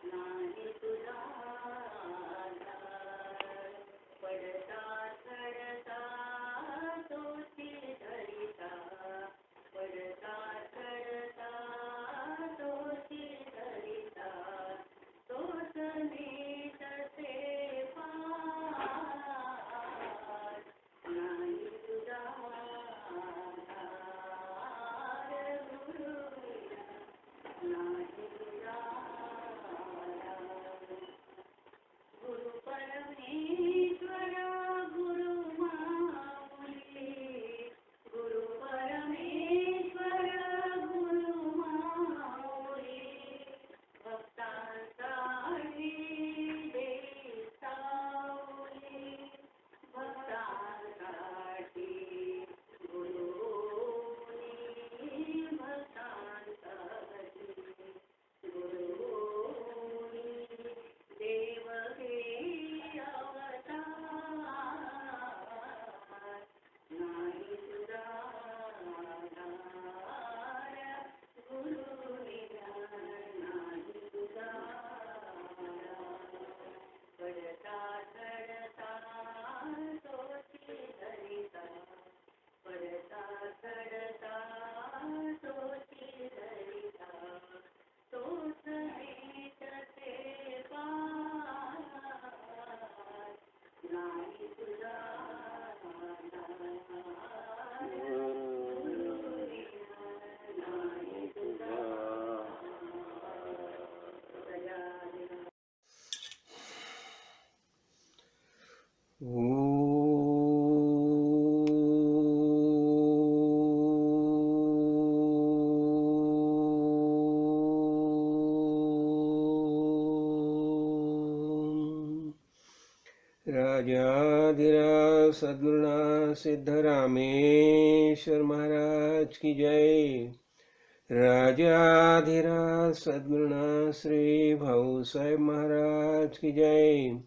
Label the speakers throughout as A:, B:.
A: नाही तुझा आधार. पडता चढता तोची धरिता, पडता चढता तोची धरिता, तोच नीट से पार. नाही तुझा आधार गुरुविना, नाही तुझा आधार. गुरु परमेश्वर गुरु माऊली, गुरु परमेश्वर गुरु माऊली, भक्तांसाठी देई सावली, भक्तांसाठी गुरुनी, भक्तांसाठी गुरुनी. देव घेई अवतार, नाही तुझा आधार गुरुविना, नाही तुझा आधार. पडता चढता तोची धरिता, पडता चढता तोची धरिता, तोच नीट से पार. नाही तुझा आधार गुरुविना, नाही तुझा आधार.
B: राजाधिराज सद्गुरुनाथ सिद्धरामेश्वर महाराज की जय. राजाधिराज सद्गुरुनाथ श्री भाऊ साहेब महाराज की जय.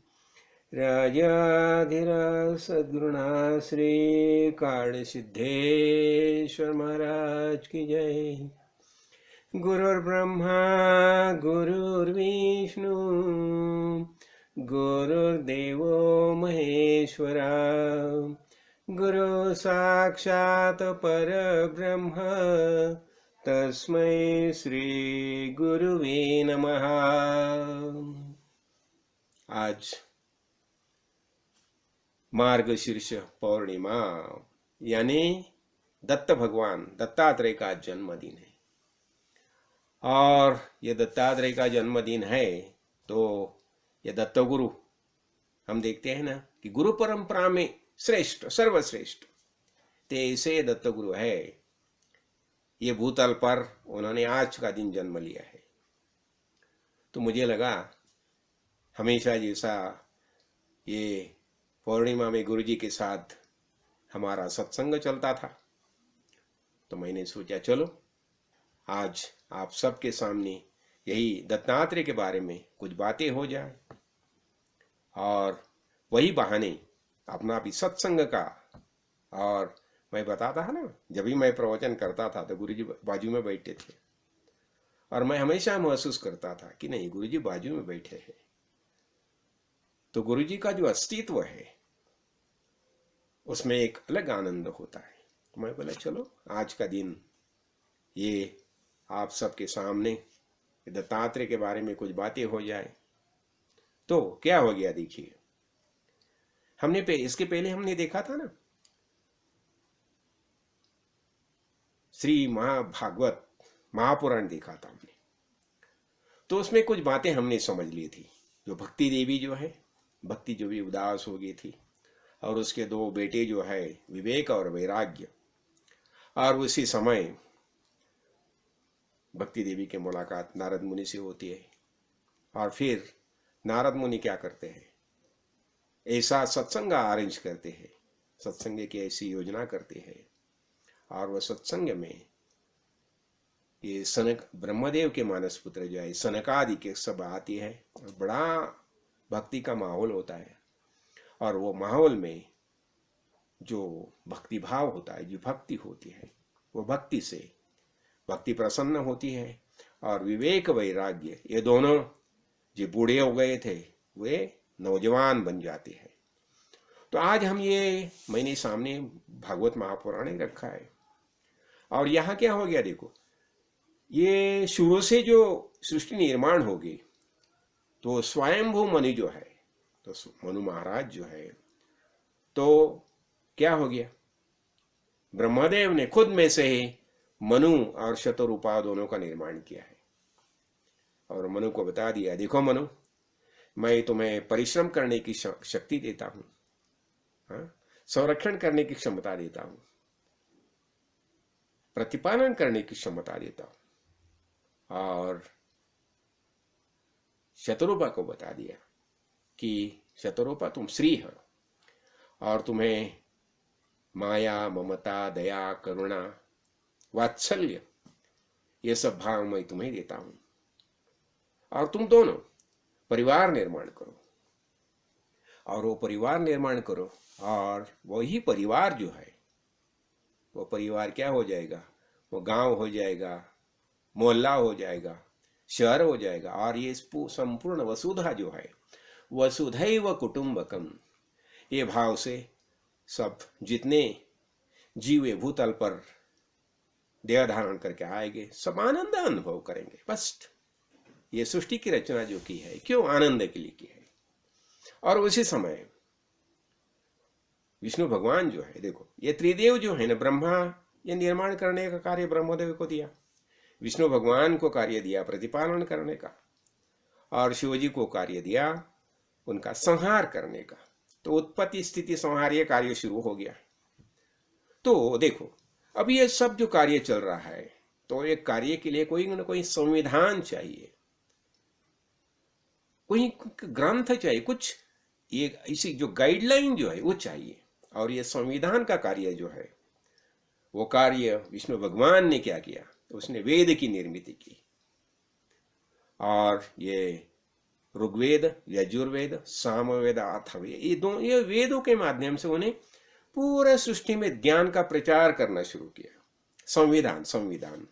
B: राजाधिराज सद्गुरुनाथ श्री काळ सिद्धेश्वर महाराज की जय. गुरुर्ब्रह्मा गुरुर्विष्णू गुरुर्देवो महेश्वरा, गुरु साक्षात परब्रह्म तस्मै श्री गुरुवे नमः. आज मार्गशीर्ष पौर्णिमा यानी दत्त भगवान दत्तात्रेय का जन्मदिन है. और ये दत्तात्रेय का जन्मदिन है तो ये दत्तगुरु हम देखते हैं ना कि गुरु परंपरा में श्रेष्ठ सर्वश्रेष्ठ ऐसे दत्तगुरु है. ये भूतल पर उन्होंने आज का दिन जन्म लिया है. तो मुझे लगा हमेशा जैसा ये पौर्णिमा में गुरुजी के साथ हमारा सत्संग चलता था, तो मैंने सोचा चलो आज आप सबके सामने यही दत्तात्रेय के बारे में कुछ बातें हो जाए, और वही बहाने अपना भी सत्संग का. और मैं बताता था ना, जब भी मैं प्रवचन करता था तो गुरुजी बाजू में बैठे थे, और मैं हमेशा महसूस करता था कि नहीं गुरुजी बाजू में बैठे हैं तो गुरुजी का जो अस्तित्व है उसमें एक अलग आनंद होता है. तो मैं बोला चलो आज का दिन ये आप सबके सामने दत्तात्रेय के बारे में कुछ बातें हो जाए. तो क्या हो गया देखिए, हमने इसके पहले हमने देखा था ना श्री महाभागवत महापुराण देखा था हमने, तो उसमें कुछ बातें हमने समझ ली थी. जो भक्ति देवी जो है, भक्ति जो भी उदास हो गई थी, और उसके दो बेटे जो है विवेक और वैराग्य, और उसी समय भक्ति देवी की मुलाकात नारद मुनि से होती है. और फिर नारद मुनि क्या करते हैं, ऐसा सत्संग अरेंज करते हैं, सत्संग की ऐसी योजना करते हैं, और वह सत्संग में ये सनक ब्रह्मदेव के मानस पुत्र जो है सनकादि के सब आती है, और बड़ा भक्ति का माहौल होता है. और वो माहौल में जो भक्ति भाव होता है, जो भक्ति होती है, वो भक्ति से भक्ति प्रसन्न होती है, और विवेक वैराग्य, ये दोनों जो बूढ़े हो गए थे वे नौजवान बन जाते हैं। तो आज मैंने सामने भागवत महापुराण रखा है। और यहाँ क्या हो गया देखो, ये शुरू से जो सृष्टि निर्माण होगी तो स्वयंभू मनु जो है, तो मनु महाराज जो है, तो क्या हो गया, ब्रह्मदेव ने खुद में से ही मनु और शतरूपा दोनों का निर्माण किया है। और मनु को बता दिया, देखो मनु, मैं तुम्हें परिश्रम करने की शक्ति देता हूं, हाँ, संरक्षण करने की क्षमता देता हूं, प्रतिपालन करने की क्षमता देता हूं। और शतरूपा को बता दिया कि शतरूपा तुम श्री हो और तुम्हें माया, ममता, दया, करुणा, वात्सल्य, ये सब भाव मैं तुम्हें देता हूं। और तुम दोनों परिवार निर्माण करो, और वो परिवार निर्माण करो, और वही परिवार जो है, वो परिवार क्या हो जाएगा, वो गांव हो जाएगा, मोहल्ला हो जाएगा, शहर हो जाएगा। और ये संपूर्ण वसुधा जो है, वसुधैव कुटुंबकम, ये भाव से सब जितने जीव भूतल पर देह धारण करके आएंगे सब आनंद अनुभव करेंगे। बस ये सृष्टि की रचना जो की है, क्यों, आनंद के लिए की है। और उसी समय विष्णु भगवान जो है, देखो ये त्रिदेव जो है ना, ब्रह्मा ये निर्माण करने का कार्य ब्रह्मदेव को दिया, विष्णु भगवान को कार्य दिया प्रतिपालन करने का, और शिवजी को कार्य दिया उनका संहार करने का। तो उत्पत्ति स्थिति संहार ये कार्य शुरू हो गया। तो देखो अब ये सब जो कार्य चल रहा है, तो एक कार्य के लिए कोई ना कोई संविधान चाहिए, कोई ग्रंथ चाहिए, कुछ ये इसी जो गाइडलाइन जो है वो चाहिए। और ये संविधान का कार्य जो है, वो कार्य विष्णु भगवान ने क्या किया, तो उसने वेद की निर्मित की। और ये ऋग्वेद, यजुर्वेद, सामवेद, अथर्ववेद, ये वेदों के माध्यम से उन्हें पूरे सृष्टि में ज्ञान का प्रचार करना शुरू किया। संविधान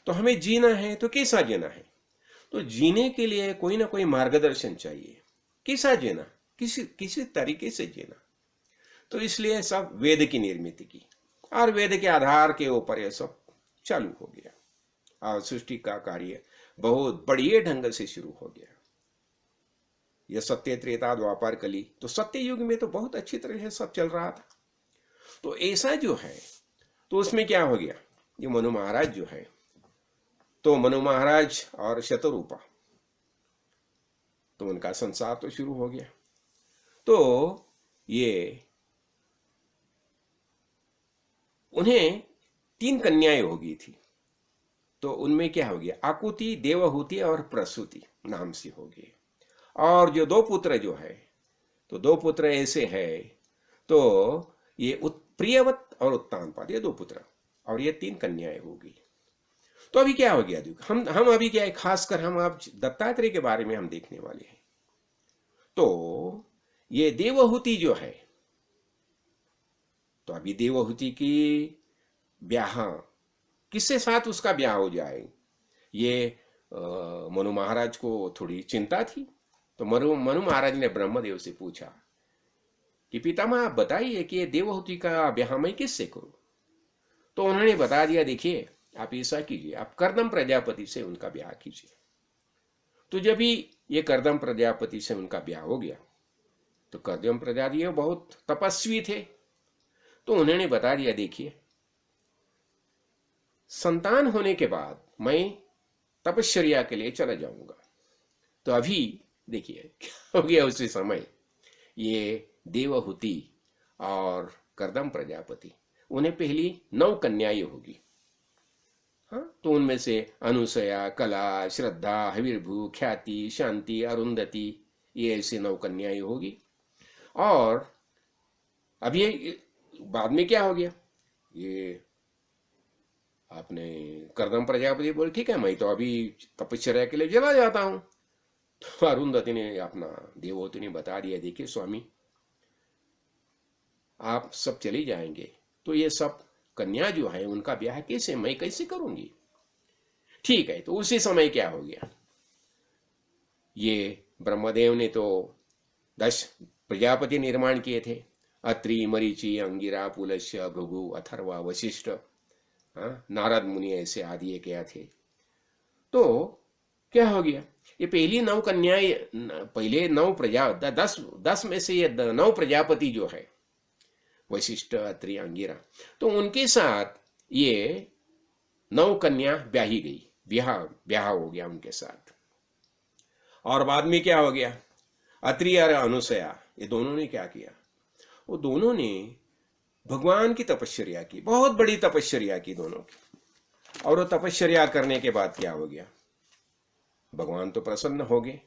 B: तो हमें जीना है तो कैसा जीना है, तो जीने के लिए कोई ना कोई मार्गदर्शन चाहिए, कैसा जीना, किसी तरीके से जीना। तो इसलिए सब वेद की निर्मित की, और वेद के आधार के ऊपर यह सब चालू हो गया, और सृष्टि का कार्य बहुत बढ़िया ढंग से शुरू हो गया। यह सत्य, त्रेता, द्वापर, कली, तो सत्य युग में तो बहुत अच्छी तरह से सब चल रहा था। तो ऐसा जो है, तो उसमें क्या हो गया, ये मनु महाराज जो है, तो मनु महाराज और शतरूपा, तो उनका संसार तो शुरू हो गया। तो ये उन्हें 3 कन्याएं हो गई थी। तो उनमें क्या हो गया, आकुति, देवहूति और प्रसूति नाम से हो गए। और जो 2 पुत्र जो है, तो 2 पुत्र ऐसे है, तो ये प्रियवत और उत्तानपाद, ये 2 पुत्र, और ये 3 कन्याएं होगी। तो अभी क्या हो गया, हम अभी क्या है, खासकर हम अब दत्तात्रेय के बारे में हम देखने वाले हैं। तो ये देवहूति जो है, तो अभी देवहूति की ब्याह किससे साथ उसका ब्याह हो जाए, ये मनु महाराज को थोड़ी चिंता थी। तो मनु महाराज ने ब्रह्मदेव से पूछा कि पितामह आप बताइए कि ये देवहूति का ब्याह मैं किससे करूं। तो उन्होंने बता दिया, देखिए आप ऐसा कीजिए, आप कर्दम प्रजापति से उनका ब्याह कीजिए। तो जब भी ये कर्दम प्रजापति से उनका ब्याह हो गया, तो कर्दम प्रजापति बहुत तपस्वी थे, तो उन्होंने बता दिया, देखिए संतान होने के बाद मैं तपश्चर्या के लिए चला जाऊंगा। तो अभी देखिए क्या हो गया, उसी समय ये देवहूति और कर्दम प्रजापति, उन्हें पहली 9 कन्याएं होगी। हाँ, तो उनमें से अनुसया, कला, श्रद्धा, हविर्भू, ख्याति, शांति, अरुंधति, ये ऐसे 9 कन्याएं होगी। और अब ये बाद में क्या हो गया, ये आपने कर्दम प्रजापति बोले ठीक है, मैं तो अभी तपश्चर्या के लिए चला जाता हूं। तो अरुंधति ने, अपना देवहूति ने बता दिया, देखिए स्वामी आप सब चले जाएंगे, तो ये सब कन्या जो है उनका ब्याह मैं कैसे करूंगी। ठीक है, तो उसी समय क्या हो गया, ये ब्रह्मदेव ने तो 10 प्रजापति निर्माण किए थे, अत्रि, मरीचि, अंगिरा, पुलस्त्य, भृगु, अथर्वा, वशिष्ठ, नारद मुनि, ऐसे आदि ये क्या थे। तो क्या हो गया, ये पहली 9 कन्याएं, पहले 9 प्रजा 10 में से ये 9 प्रजापति जो है, वशिष्ठ, अत्रि, अंगिरा, तो उनके साथ ये 9 कन्या ब्याही गई, ब्याह हो गया उनके साथ। और बाद में क्या हो गया, अत्रि और अनुसया, ये दोनों ने क्या किया, वो दोनों ने भगवान की तपस्या की, बहुत बड़ी तपस्या की दोनों की। और वो तपस्या करने के बाद क्या हो गया, भगवान तो प्रसन्न हो गए।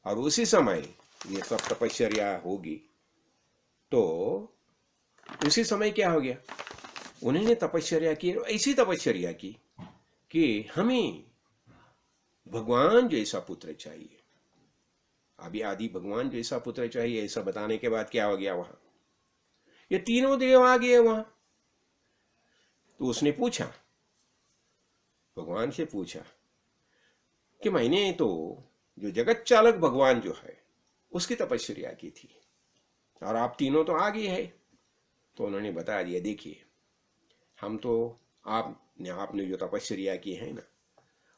B: और उसी समय ये सब तपस्या होगी, तो उसी समय क्या हो गया, उन्होंने तपस्या की, ऐसी तपस्या की कि हमें भगवान जैसा पुत्र चाहिए, अभी आदि भगवान जैसा पुत्र चाहिए। ऐसा बताने के बाद क्या हो गया, वहां ये तीनों देव आ गए वहां। तो उसने पूछा, भगवान से पूछा कि मैंने तो जो जगत चालक भगवान जो है उसकी तपस्या की थी, और आप तीनों तो आ गए है। तो उन्होंने बता दिया, देखिए हम तो आपने जो तपस्या की है ना,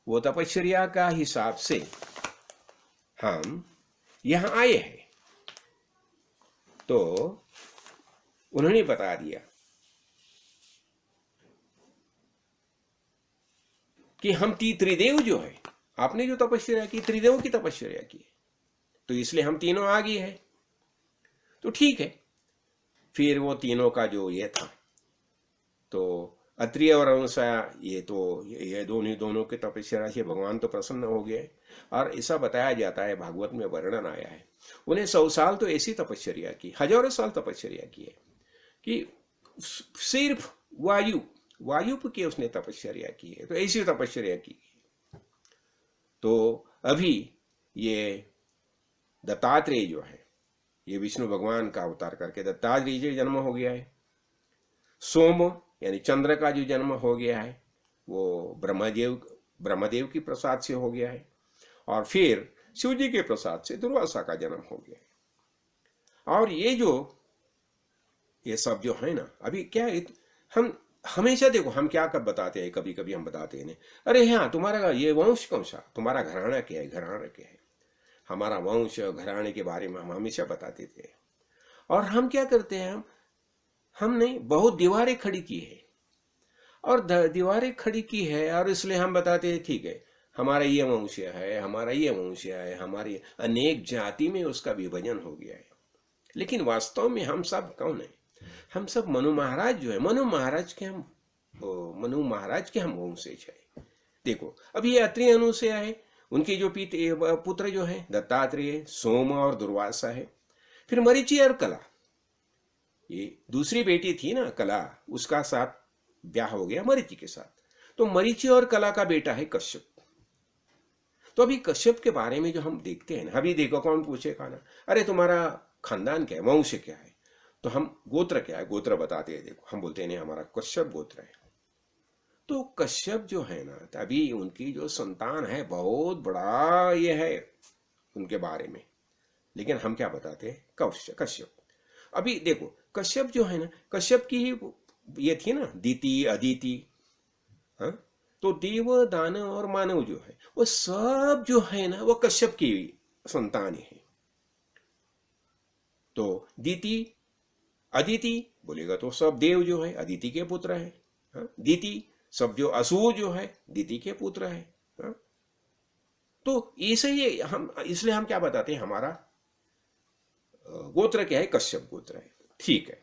B: वो तपस्या का हिसाब से हम यहां आए हैं। तो उन्होंने बता दिया कि हम त्रिदेव जो है, आपने जो तपस्या की, त्रिदेव की तपस्या की, तो इसलिए हम तीनों आ गए हैं। तो ठीक है, फिर वो तीनों का जो ये था, तो अत्रि और अनुसया, ये दोनों के तपस्या से भगवान तो प्रसन्न हो गए। और ऐसा बताया जाता है, भागवत में वर्णन आया है, उन्हें 100 साल तो ऐसी तपस्या की, हजारों साल तपस्या की है, कि सिर्फ वायु की उसने तपस्या की है, तो ऐसी तपस्या की। तो अभी ये दत्तात्रेय जो है, ये विष्णु भगवान का अवतार करके दत्तात्रेय जी जन्म हो गया है। सोम यानी चंद्र का जो जन्म हो गया है, वो ब्रह्मदेव की प्रसाद से हो गया है। और फिर शिव जी के प्रसाद से दुर्वासा का जन्म हो गया है। और ये सब जो है ना, अभी क्या है, हम हमेशा देखो, हम क्या कब बताते हैं, कभी कभी हम बताते हैं, अरे हाँ तुम्हारा ये वंश कौन सा, तुम्हारा घराना क्या है, घराना क्या है, हमारा वंश घराने के बारे में हम हमेशा बताते थे। और हम क्या करते हैं, हमने बहुत दीवारें खड़ी की है, और दीवारें खड़ी की है, और इसलिए हम बताते हैं ठीक है हमारा ये वंश है, हमारा ये वंश है, हमारी अनेक जाति में उसका विभाजन हो गया है। लेकिन वास्तव में हम सब कौन है, हम सब मनु महाराज जो है, मनु महाराज के हम वंशज है। देखो अभी ये अत्रि अनुसया है, उनके जो पुत्र जो है दत्तात्रेय, सोम और दुर्वासा है। फिर मरीचि और कला, ये दूसरी बेटी थी ना कला, उसका साथ ब्याह हो गया मरीचि के साथ। तो मरीचि और कला का बेटा है कश्यप। तो अभी कश्यप के बारे में जो हम देखते हैं ना, अभी देखो कौन पूछेगा ना, अरे तुम्हारा खानदान क्या है, वंश क्या है, तो हम गोत्र क्या है, गोत्र बताते हैं। देखो हम बोलते हैं नहीं हमारा कश्यप गोत्र है। तो कश्यप जो है ना, अभी उनकी जो संतान है बहुत बड़ा ये है उनके बारे में, लेकिन हम क्या बताते हैं, कश्यप। अभी देखो कश्यप जो है ना, कश्यप की ही ये थी ना दीति, अदिति, हाँ, तो देव, दानव और मानव जो है वो सब जो है ना वो कश्यप की संतान है। तो दीति, अदिति बोलेगा तो सब देव जो है अदिति के पुत्र है, हाँ? दीति सब जो असुर जो है दीति के पुत्र है, हाँ? तो ऐसे ही हम, इसलिए हम क्या बताते हैं, हमारा गोत्र क्या है, कश्यप गोत्र है, ठीक है।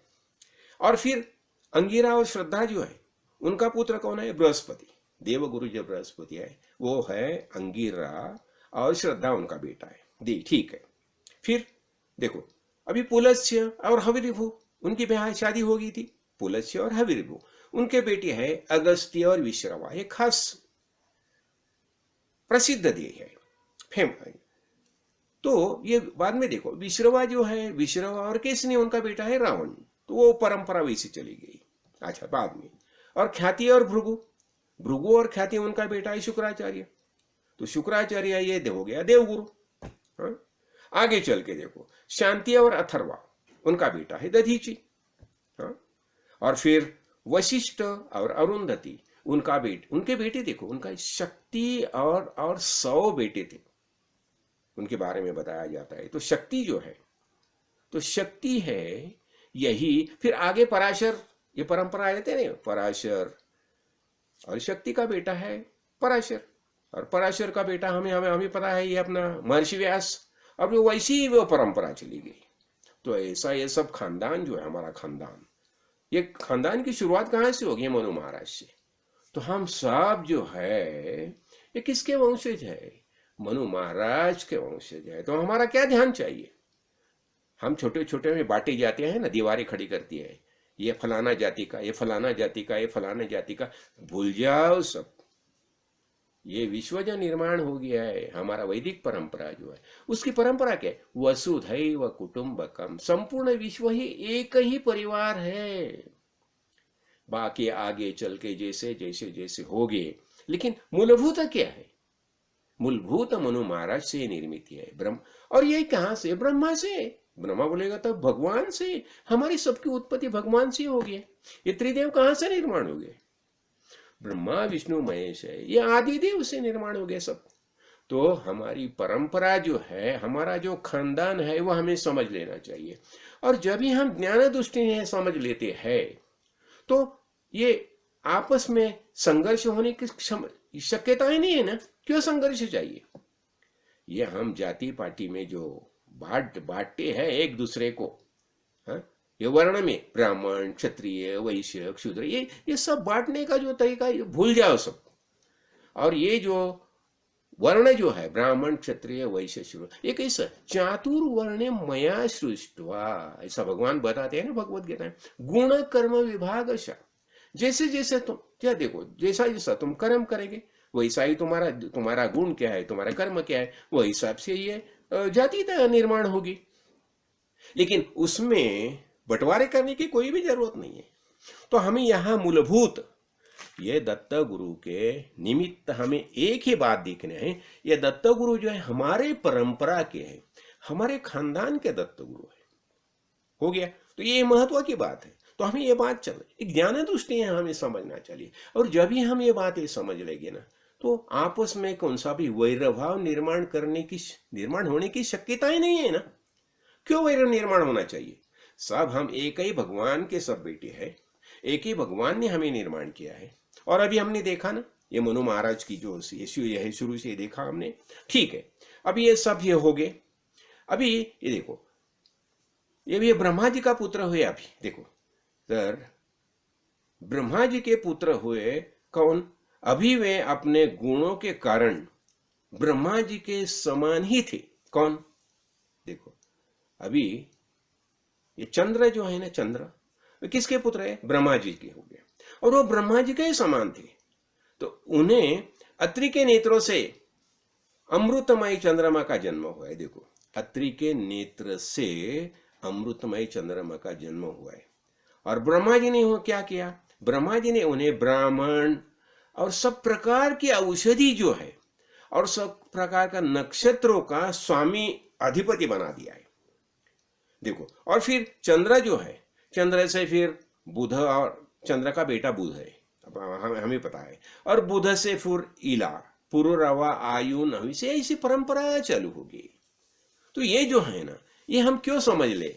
B: और फिर अंगिरा और श्रद्धा जो है उनका पुत्र कौन है, बृहस्पति, देवगुरु जो बृहस्पति है वो है अंगिरा, और श्रद्धा उनका बेटा है, ठीक है। फिर देखो अभी पुलस्त्य और हविर्भु, उनकी ब्याह शादी हो गई थी, पुलस्त्य और हविर्भु, उनके बेटे है अगस्त्य और विश्रवा, ये खास प्रसिद्ध देव है, फेमस। तो ये बाद में देखो विश्रवा जो है, विश्रवा और किसने, उनका बेटा है रावण, तो वो परंपरा वैसी चली गई, अच्छा बाद में। और ख्याति और भृगु, भृगु और ख्याति उनका बेटा है शुक्राचार्य। तो शुक्राचार्य ये हो गया देवगुरु। हाँ? आगे चल के देखो शांति और अथर्वा उनका बेटा है दधीची। हाँ? और फिर वशिष्ठ और अरुंधति उनके बेटे देखो, उनका शक्ति और 100 बेटे थे, उनके बारे में बताया जाता है। तो शक्ति जो है, तो शक्ति है यही। फिर आगे पराशर, ये परंपरा आए थे ना, पराशर और शक्ति का बेटा है पराशर, और पराशर का बेटा हमें पता है ये अपना महर्षि व्यास। अब वो वैसी वो परंपरा चली गई। तो ऐसा ये सब खानदान जो है हमारा खानदान, ये खानदान की शुरुआत कहाँ से होगी? मनु महाराज से। तो हम सब जो है ये किसके वंशज है? मनु महाराज के वंशज है। तो हमारा क्या ध्यान चाहिए? हम छोटे छोटे में बांटे जाते हैं ना, दीवारें खड़ी करती है, ये फलाना जाति का, ये फलाना जाति का, ये फलाना जाति का। भूल जाओ सब, ये विश्व जो निर्माण हो गया है, हमारा वैदिक परंपरा जो है, उसकी परंपरा क्या है? वसुधैव कुटुंबकम, संपूर्ण विश्व ही एक ही परिवार है। बाकी आगे चल के जैसे जैसे जैसे हो गए, लेकिन मूलभूत क्या है? मूलभूत मनु महाराज से निर्मित है ब्रह्म। और ये कहां से? ब्रह्मा से। ब्रह्मा बोलेगा तो भगवान से। हमारी सबकी उत्पत्ति भगवान से हो गई। ये त्रिदेव कहां से निर्माण हो गए? ब्रह्मा विष्णु महेश है, ये आदि देव से निर्माण हो गए सब। तो हमारी परंपरा जो है, हमारा जो खानदान है, वो हमें समझ लेना चाहिए। और जब भी हम ज्ञान दृष्टि से समझ लेते हैं तो ये आपस में संघर्ष होने की शक्यता ही नहीं है ना। क्यों संघर्ष चाहिए? ये हम जाति पार्टी में जो बांटते हैं एक दूसरे को, हाँ? ये वर्ण में ब्राह्मण, क्षत्रिय, वैश्य, शूद्र, ये सब बांटने का जो तरीका, ये भूल जाओ सब। और ये जो वर्ण जो है, ब्राह्मण, क्षत्रिय, वैश्य, शूद्र, ये कैसा? चातुर्वर्ण मया सृष्टवा, ऐसा भगवान बताते हैं ना भगवत गीता में। गुण कर्म विभागशः, जैसे जैसे तुम क्या देखो, जैसा जैसा तुम कर्म करेंगे वैसा ही तुम्हारा गुण क्या है, तुम्हारा कर्म क्या है, वो हिसाब से ये जाति निर्माण होगी। लेकिन उसमें बंटवारे करने की कोई भी जरूरत नहीं है। तो हमें यहाँ मूलभूत ये दत्त गुरु के निमित्त हमें एक ही बात देखना है। ये दत्त गुरु जो है हमारे परंपरा के हैं, हमारे खानदान के दत्त गुरु है। हो गया? तो ये महत्व की बात है। तो हमें ये बात एक ज्ञान दृष्टि है, हमें समझना चाहिए। और जब भी हम ये बातें समझ लेंगे ना, तो आपस में कौन सा भी वैरभाव निर्माण होने की शक्यता ही नहीं है ना। क्यों वैर निर्माण होना चाहिए? सब हम एक ही भगवान के सब बेटे हैं, एक ही भगवान ने हमें निर्माण किया है। और अभी हमने देखा ना, ये मनु महाराज की जो ये शुरू से देखा हमने, ठीक है। अभी ये सब ये हो गए। अभी ये देखो, ये भी ब्रह्मा जी का पुत्र हुए। अभी देखो सर, ब्रह्मा जी के पुत्र हुए कौन? अभी वे अपने गुणों के कारण ब्रह्मा जी के समान ही थे। कौन? देखो, अभी ये चंद्र जो है ना, चंद्र किसके पुत्र है? ब्रह्मा जी के हो गए। और वो ब्रह्मा जी के ही समान थे। तो उन्हें अत्रि के नेत्रों से अमृतमय चंद्रमा का जन्म हुआ है। देखो, अत्रि के नेत्र से अमृतमय चंद्रमा का जन्म हुआ है। और ब्रह्मा जी ने क्या किया? ब्रह्मा जी ने उन्हें ब्राह्मण और सब प्रकार की औषधि जो है और सब प्रकार का नक्षत्रों का स्वामी अधिपति बना दिया है। देखो, और फिर चंद्र जो है, चंद्र से फिर बुध, और चंद्र का बेटा बुध है, हमें पता है। और बुध से फिर इला, पुरुरवा, आयु, नवी से ऐसी परंपरा चालू होगी। तो ये जो है ना, ये हम क्यों समझ ले?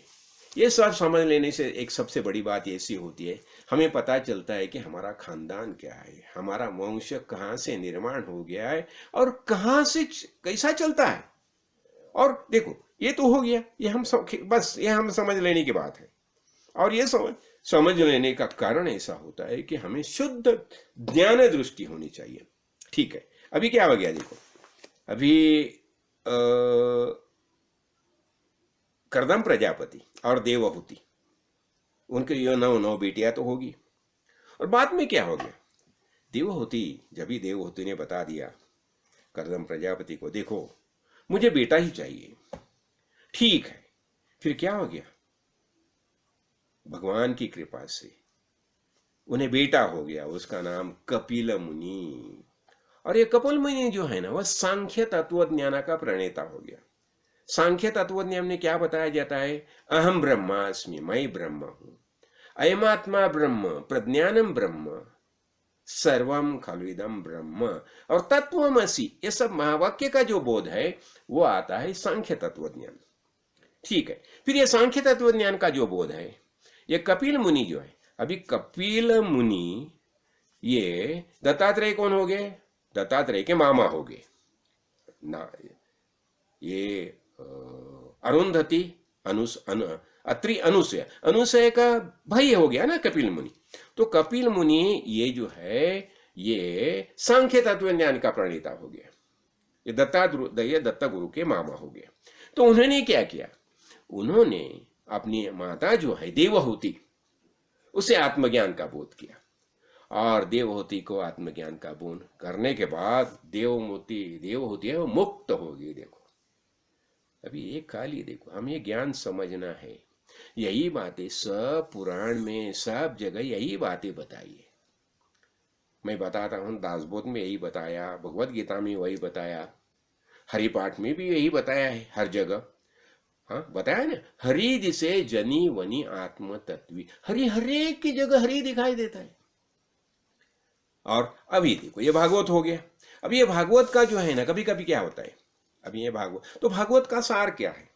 B: ये सब समझ लेने से एक सबसे बड़ी बात ऐसी होती है, हमें पता चलता है कि हमारा खानदान क्या है, हमारा वंश कहाँ से निर्माण हो गया है और कहाँ से कैसा चलता है। और देखो, ये तो हो गया, ये हम बस ये हम समझ लेने की बात है। और ये समझ लेने का कारण ऐसा होता है कि हमें शुद्ध ज्ञान दृष्टि होनी चाहिए। ठीक है, अभी क्या हो गया? देखो, अभी कर्दम प्रजापति और देवहूति, उनके ये 9 बेटियां तो होगी। और बाद में क्या हो गया? देवहूति, जब भी देवहूति ने बता दिया कर्दम प्रजापति को, देखो मुझे बेटा ही चाहिए। ठीक है, फिर क्या हो गया? भगवान की कृपा से उन्हें बेटा हो गया, उसका नाम कपिल मुनि। और ये कपिल मुनि जो है ना, वह सांख्य तत्व ज्ञान का प्रणेता हो गया। सांख्य तत्व ज्ञान में क्या बताया जाता है? अहम ब्रह्मास्मि, मैं ब्रह्म हूं, अयमात्मा ब्रह्म, प्रज्ञानम ब्रह्म, सर्वम खलु इदम ब्रह्म, और तत्वमसि, ये सब महावाक्य का जो बोध है वो आता है सांख्य तत्व ज्ञान। ठीक है, फिर ये सांख्य तत्व ज्ञान का जो बोध है, ये कपिल मुनि जो है, अभी कपिल मुनि ये दत्तात्रेय कौन हो गए? दत्तात्रेय के मामा हो गए ना। ये अरुंधति अत्रि अनुसया, अनुसया का भाई हो गया ना कपिल मुनि। तो कपिल मुनि ये जो है ये सांख्य तत्व ज्ञान का प्रणेता हो गया, ये दत्ता गुरु के मामा हो गया। तो उन्होंने क्या किया? उन्होंने अपनी माता जो है देवहूति, उसे आत्मज्ञान का बोध किया, और देवहूति को आत्मज्ञान का बोध करने के बाद देवहूति है वो मुक्त हो गई। देखो अभी एक खाली देखो, हमें ज्ञान समझना है, यही बातें सब पुराण में सब जगह यही बातें बताई है। मैं बताता हूं, दासबोध में यही बताया, भगवत गीता में वही बताया, हरिपाठ में भी यही बताया है, हर जगह हाँ बताया ना। हरि दिसे जनी वनी आत्म तत्वी, हरि हरेक की जगह हरि दिखाई देता है। और अभी देखो ये भागवत हो गया। अब ये भागवत का जो है ना, कभी कभी क्या होता है, अभी ये भागवत, तो भागवत का सार क्या है?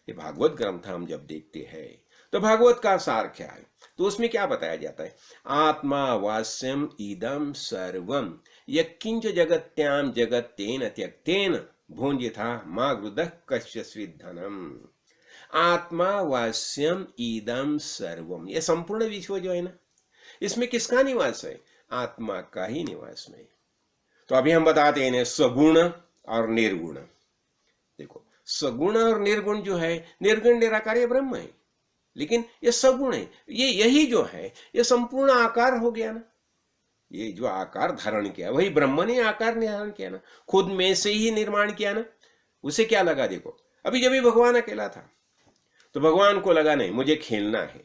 B: ये भागवत ग्रंथ हम जब देखते हैं तो भागवत का सार क्या है? तो उसमें क्या बताया जाता है? आत्मा वास्यम इदम सर्वम यकिंच जगत्याम जगत्तेन त्यक्तेन भुंजिथा मा गृदः कश्चित् धनम। आत्मा वास्यम इदम सर्वम, ये संपूर्ण विश्व जो है ना, इसमें किसका निवास है? आत्मा का ही निवास में। तो अभी हम बताते हैं सगुण और निर्गुण। देखो सगुण और निर्गुण जो है, निर्गुण निराकार ये ब्रह्म है, लेकिन ये सगुण है, ये यही जो है ये संपूर्ण आकार हो गया ना। ये जो आकार धारण किया वही ब्रह्म ने आकार धारण किया ना, खुद में से ही निर्माण किया ना। उसे क्या लगा? देखो अभी जब भी भगवान अकेला था तो भगवान को लगा नहीं मुझे खेलना है,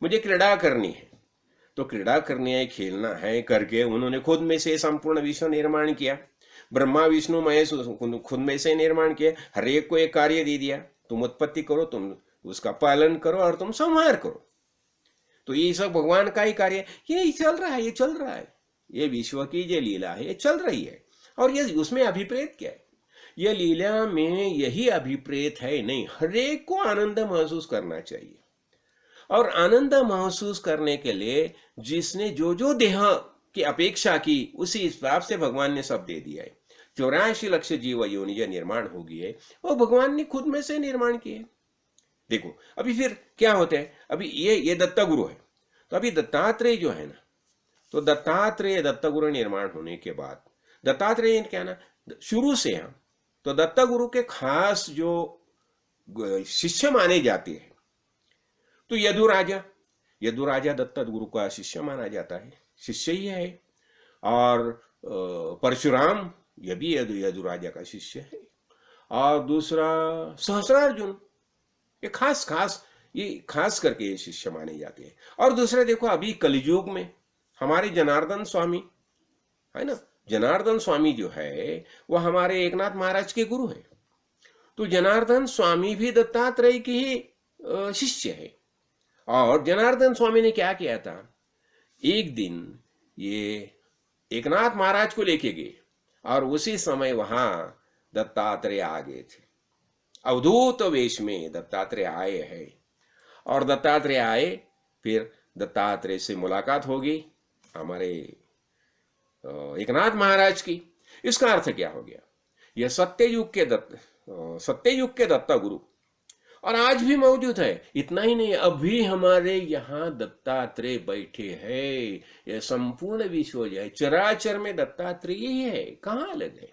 B: मुझे क्रीड़ा करनी है, तो क्रीड़ा करनी है, खेलना है करके उन्होंने खुद में से संपूर्ण विश्व निर्माण किया। ब्रह्मा विष्णु महेश खुद में से निर्माण किया, हर एक को एक कार्य दे दिया, तुम उत्पत्ति करो, तुम उसका पालन करो और तुम संहार करो। तो ये सब भगवान का ही कार्य, ये चल रहा है, ये चल रहा है, ये विश्व की जो लीला है ये चल रही है। और ये उसमें अभिप्रेत क्या है? ये लीला में यही अभिप्रेत है नहीं, हर एक को आनंद महसूस करना चाहिए। और आनंद महसूस करने के लिए जिसने जो जो देह की अपेक्षा की उसी हिसाब से भगवान ने सब दे दिया है। 84 लाख जीव योनि निर्माण हो गई है, वो भगवान ने खुद में से निर्माण किए। देखो अभी फिर क्या होता है, अभी ये दत्ता गुरु है, तो अभी दत्तात्रेय जो है ना, तो दत्तात्रेय दत्ता गुरु निर्माण होने के बाद दत्तात्रेय क्या ना, शुरू से हम तो दत्ता गुरु के खास जो शिष्य माने जाते हैं, तो यदुराजा दत्ता गुरु का शिष्य माना जाता है, शिष्य ही है। और परशुराम ये भी यदुराजा का शिष्य है। और दूसरा सहस्रार्जुन, ये खास करके ये शिष्य माने जाते हैं। और दूसरा देखो अभी कलियुग में हमारे जनार्दन स्वामी है ना, जनार्दन स्वामी जो है वो हमारे एकनाथ महाराज के गुरु है। तो जनार्दन स्वामी भी दत्तात्रेय के ही शिष्य है। और जनार्दन स्वामी ने क्या किया था, एक दिन ये एकनाथ महाराज को लेके गए और उसी समय वहां दत्तात्रेय आ गए थे। अवधूत वेश में दत्तात्रेय आए हैं। और दत्तात्रेय आए, फिर दत्तात्रेय से मुलाकात होगी हमारे एकनाथ महाराज की। इसका अर्थ क्या हो गया, यह सत्ययुग के दत्ता गुरु और आज भी मौजूद है। इतना ही नहीं, अभी हमारे यहाँ दत्तात्रेय बैठे हैं। यह संपूर्ण विश्व जो है चराचर में दत्तात्रेय ही है, कहाँ अलग है।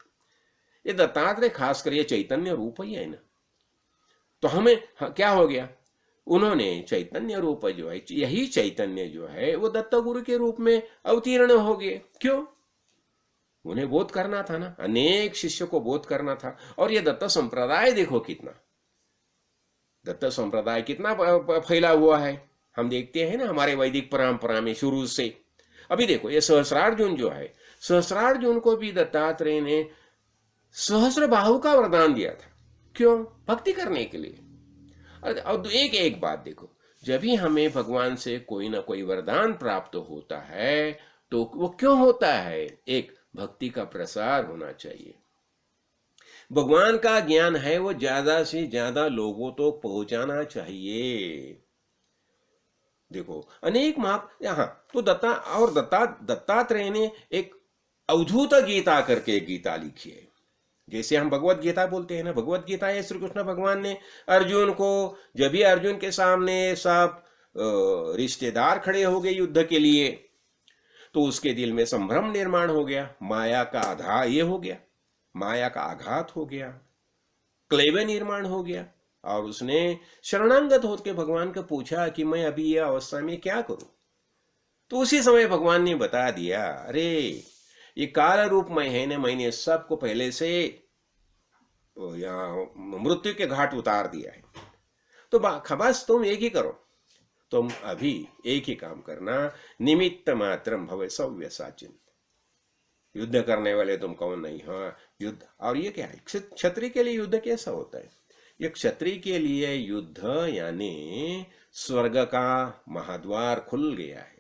B: ये दत्तात्रेय खासकर ये चैतन्य रूप ही है ना। तो हमें क्या हो गया, उन्होंने चैतन्य रूप जो है, यही चैतन्य जो है वो दत्ता गुरु के रूप में अवतीर्ण हो गए। क्यों? उन्हें बोध करना था ना, अनेक शिष्य को बोध करना था। और ये दत्त संप्रदाय देखो कितना, दत्त संप्रदाय कितना फैला हुआ है। हम देखते हैं ना हमारे वैदिक परंपरा में शुरू से। अभी देखो ये सहस्रार्जुन जो है, सहस्रार्जुन को भी दत्तात्रेय ने सहस्र बाहु का वरदान दिया था। क्यों? भक्ति करने के लिए। और एक एक बात देखो, जब भी हमें भगवान से कोई ना कोई वरदान प्राप्त होता है तो वो क्यों होता है? एक भक्ति का प्रसार होना चाहिए। भगवान का ज्ञान है वो ज्यादा से ज्यादा लोगों तक तो पहुंचाना चाहिए। देखो अनेक यहाँ तो दत्तात्रेय ने एक अवधूत गीता करके गीता लिखी है। जैसे हम भगवत गीता बोलते हैं ना, भगवत गीता है श्री कृष्ण भगवान ने अर्जुन को, जब भी अर्जुन के सामने सब रिश्तेदार खड़े हो गए युद्ध के लिए, तो उसके दिल में संभ्रम निर्माण हो गया, माया का आघात ये हो गया, माया का आघात हो गया, क्लेव निर्माण हो गया, और उसने शरणागत होकर भगवान को पूछा कि मैं अभी ये अवस्था में क्या करूं। तो उसी समय भगवान ने बता दिया, अरे ये काल रूप में है ना, मैंने सबको पहले से यहाँ मृत्यु के घाट उतार दिया है। तो बस तुम एक ही करो, तुम अभी एक ही काम करना, निमित्त मात्रम भवे सव्य साचिन। युद्ध करने वाले तुम कौन नहीं, हाँ युद्ध। और ये क्या है? क्षत्रिय के लिए युद्ध कैसा होता है? ये क्षत्रिय के लिए युद्ध यानी स्वर्ग का महाद्वार खुल गया है।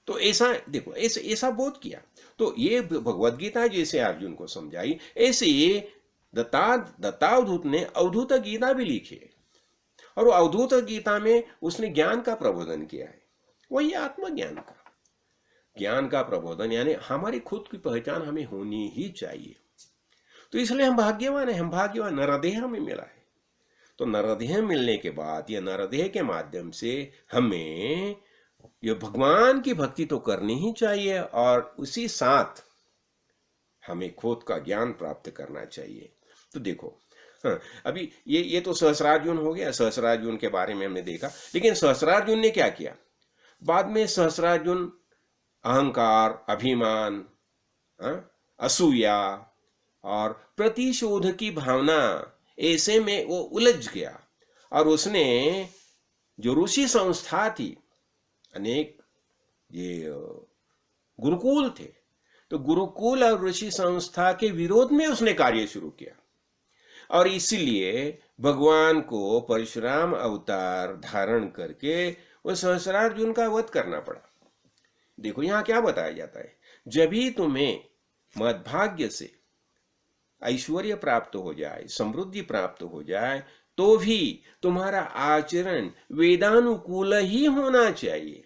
B: तो ऐसा देखो, ऐसा बोध किया। तो ये भगवत गीता जैसे अर्जुन को समझाई, ऐसे दत्तावधूत ने अवधूत गीता भी लिखी है, और अवधूत गीता में उसने ज्ञान का प्रबोधन किया है। वही ज्ञान का प्रबोधन, यानी हमारी खुद की पहचान हमें होनी ही चाहिए। तो इसलिए हम भाग्यवान है, हम भाग्यवान, नरदेह हमें मिला है। तो नरदेह मिलने के बाद या नरदेह के माध्यम से हमें ये भगवान की भक्ति तो करनी ही चाहिए, और उसी साथ हमें खुद का ज्ञान प्राप्त करना चाहिए। तो देखो हाँ, अभी ये तो सहस्रार्जुन हो गया। सहस्रार्जुन के बारे में हमने देखा, लेकिन सहस्रार्जुन ने क्या किया बाद में? सहस्रार्जुन अहंकार, अभिमान, असूया और प्रतिशोध की भावना ऐसे में वो उलझ गया, और उसने जो ऋषि संस्था थी, अनेक ये गुरुकुल थे, तो गुरुकुल और ऋषि संस्था के विरोध में उसने कार्य शुरू किया, और इसीलिए भगवान को परशुराम अवतार धारण करके वो सहस्रार्जुन का वध करना पड़ा। देखो यहाँ क्या बताया जाता है, जब भी तुम्हें मदभाग्य से ऐश्वर्य प्राप्त हो जाए, समृद्धि प्राप्त हो जाए, तो भी तुम्हारा आचरण वेदानुकूल ही होना चाहिए।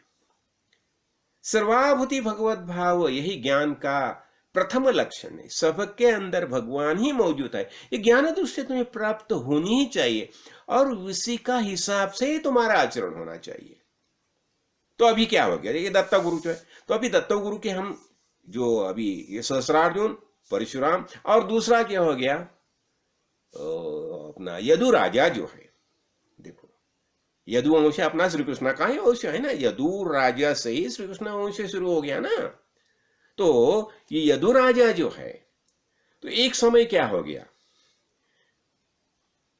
B: सर्वाभूति भगवत भाव यही ज्ञान का प्रथम लक्षण है। सबके अंदर भगवान ही मौजूद है, ये ज्ञान दृष्टि तुम्हें प्राप्त होनी ही चाहिए, और उसी का हिसाब से ही तुम्हारा आचरण होना चाहिए। तो अभी क्या हो गया? ये दत्त गुरु जो है, तो अभी दत्त गुरु के हम जो अभी ये सहस्रार्जुन, परशुराम, और दूसरा क्या हो गया अपना यदु राजा जो है। देखो यदु वंश अपना श्री कृष्ण का ही वंश है ना, यदु राजा से ही श्री कृष्ण वंश शुरू हो गया ना। तो ये यदु राजा जो है, तो एक समय क्या हो गया,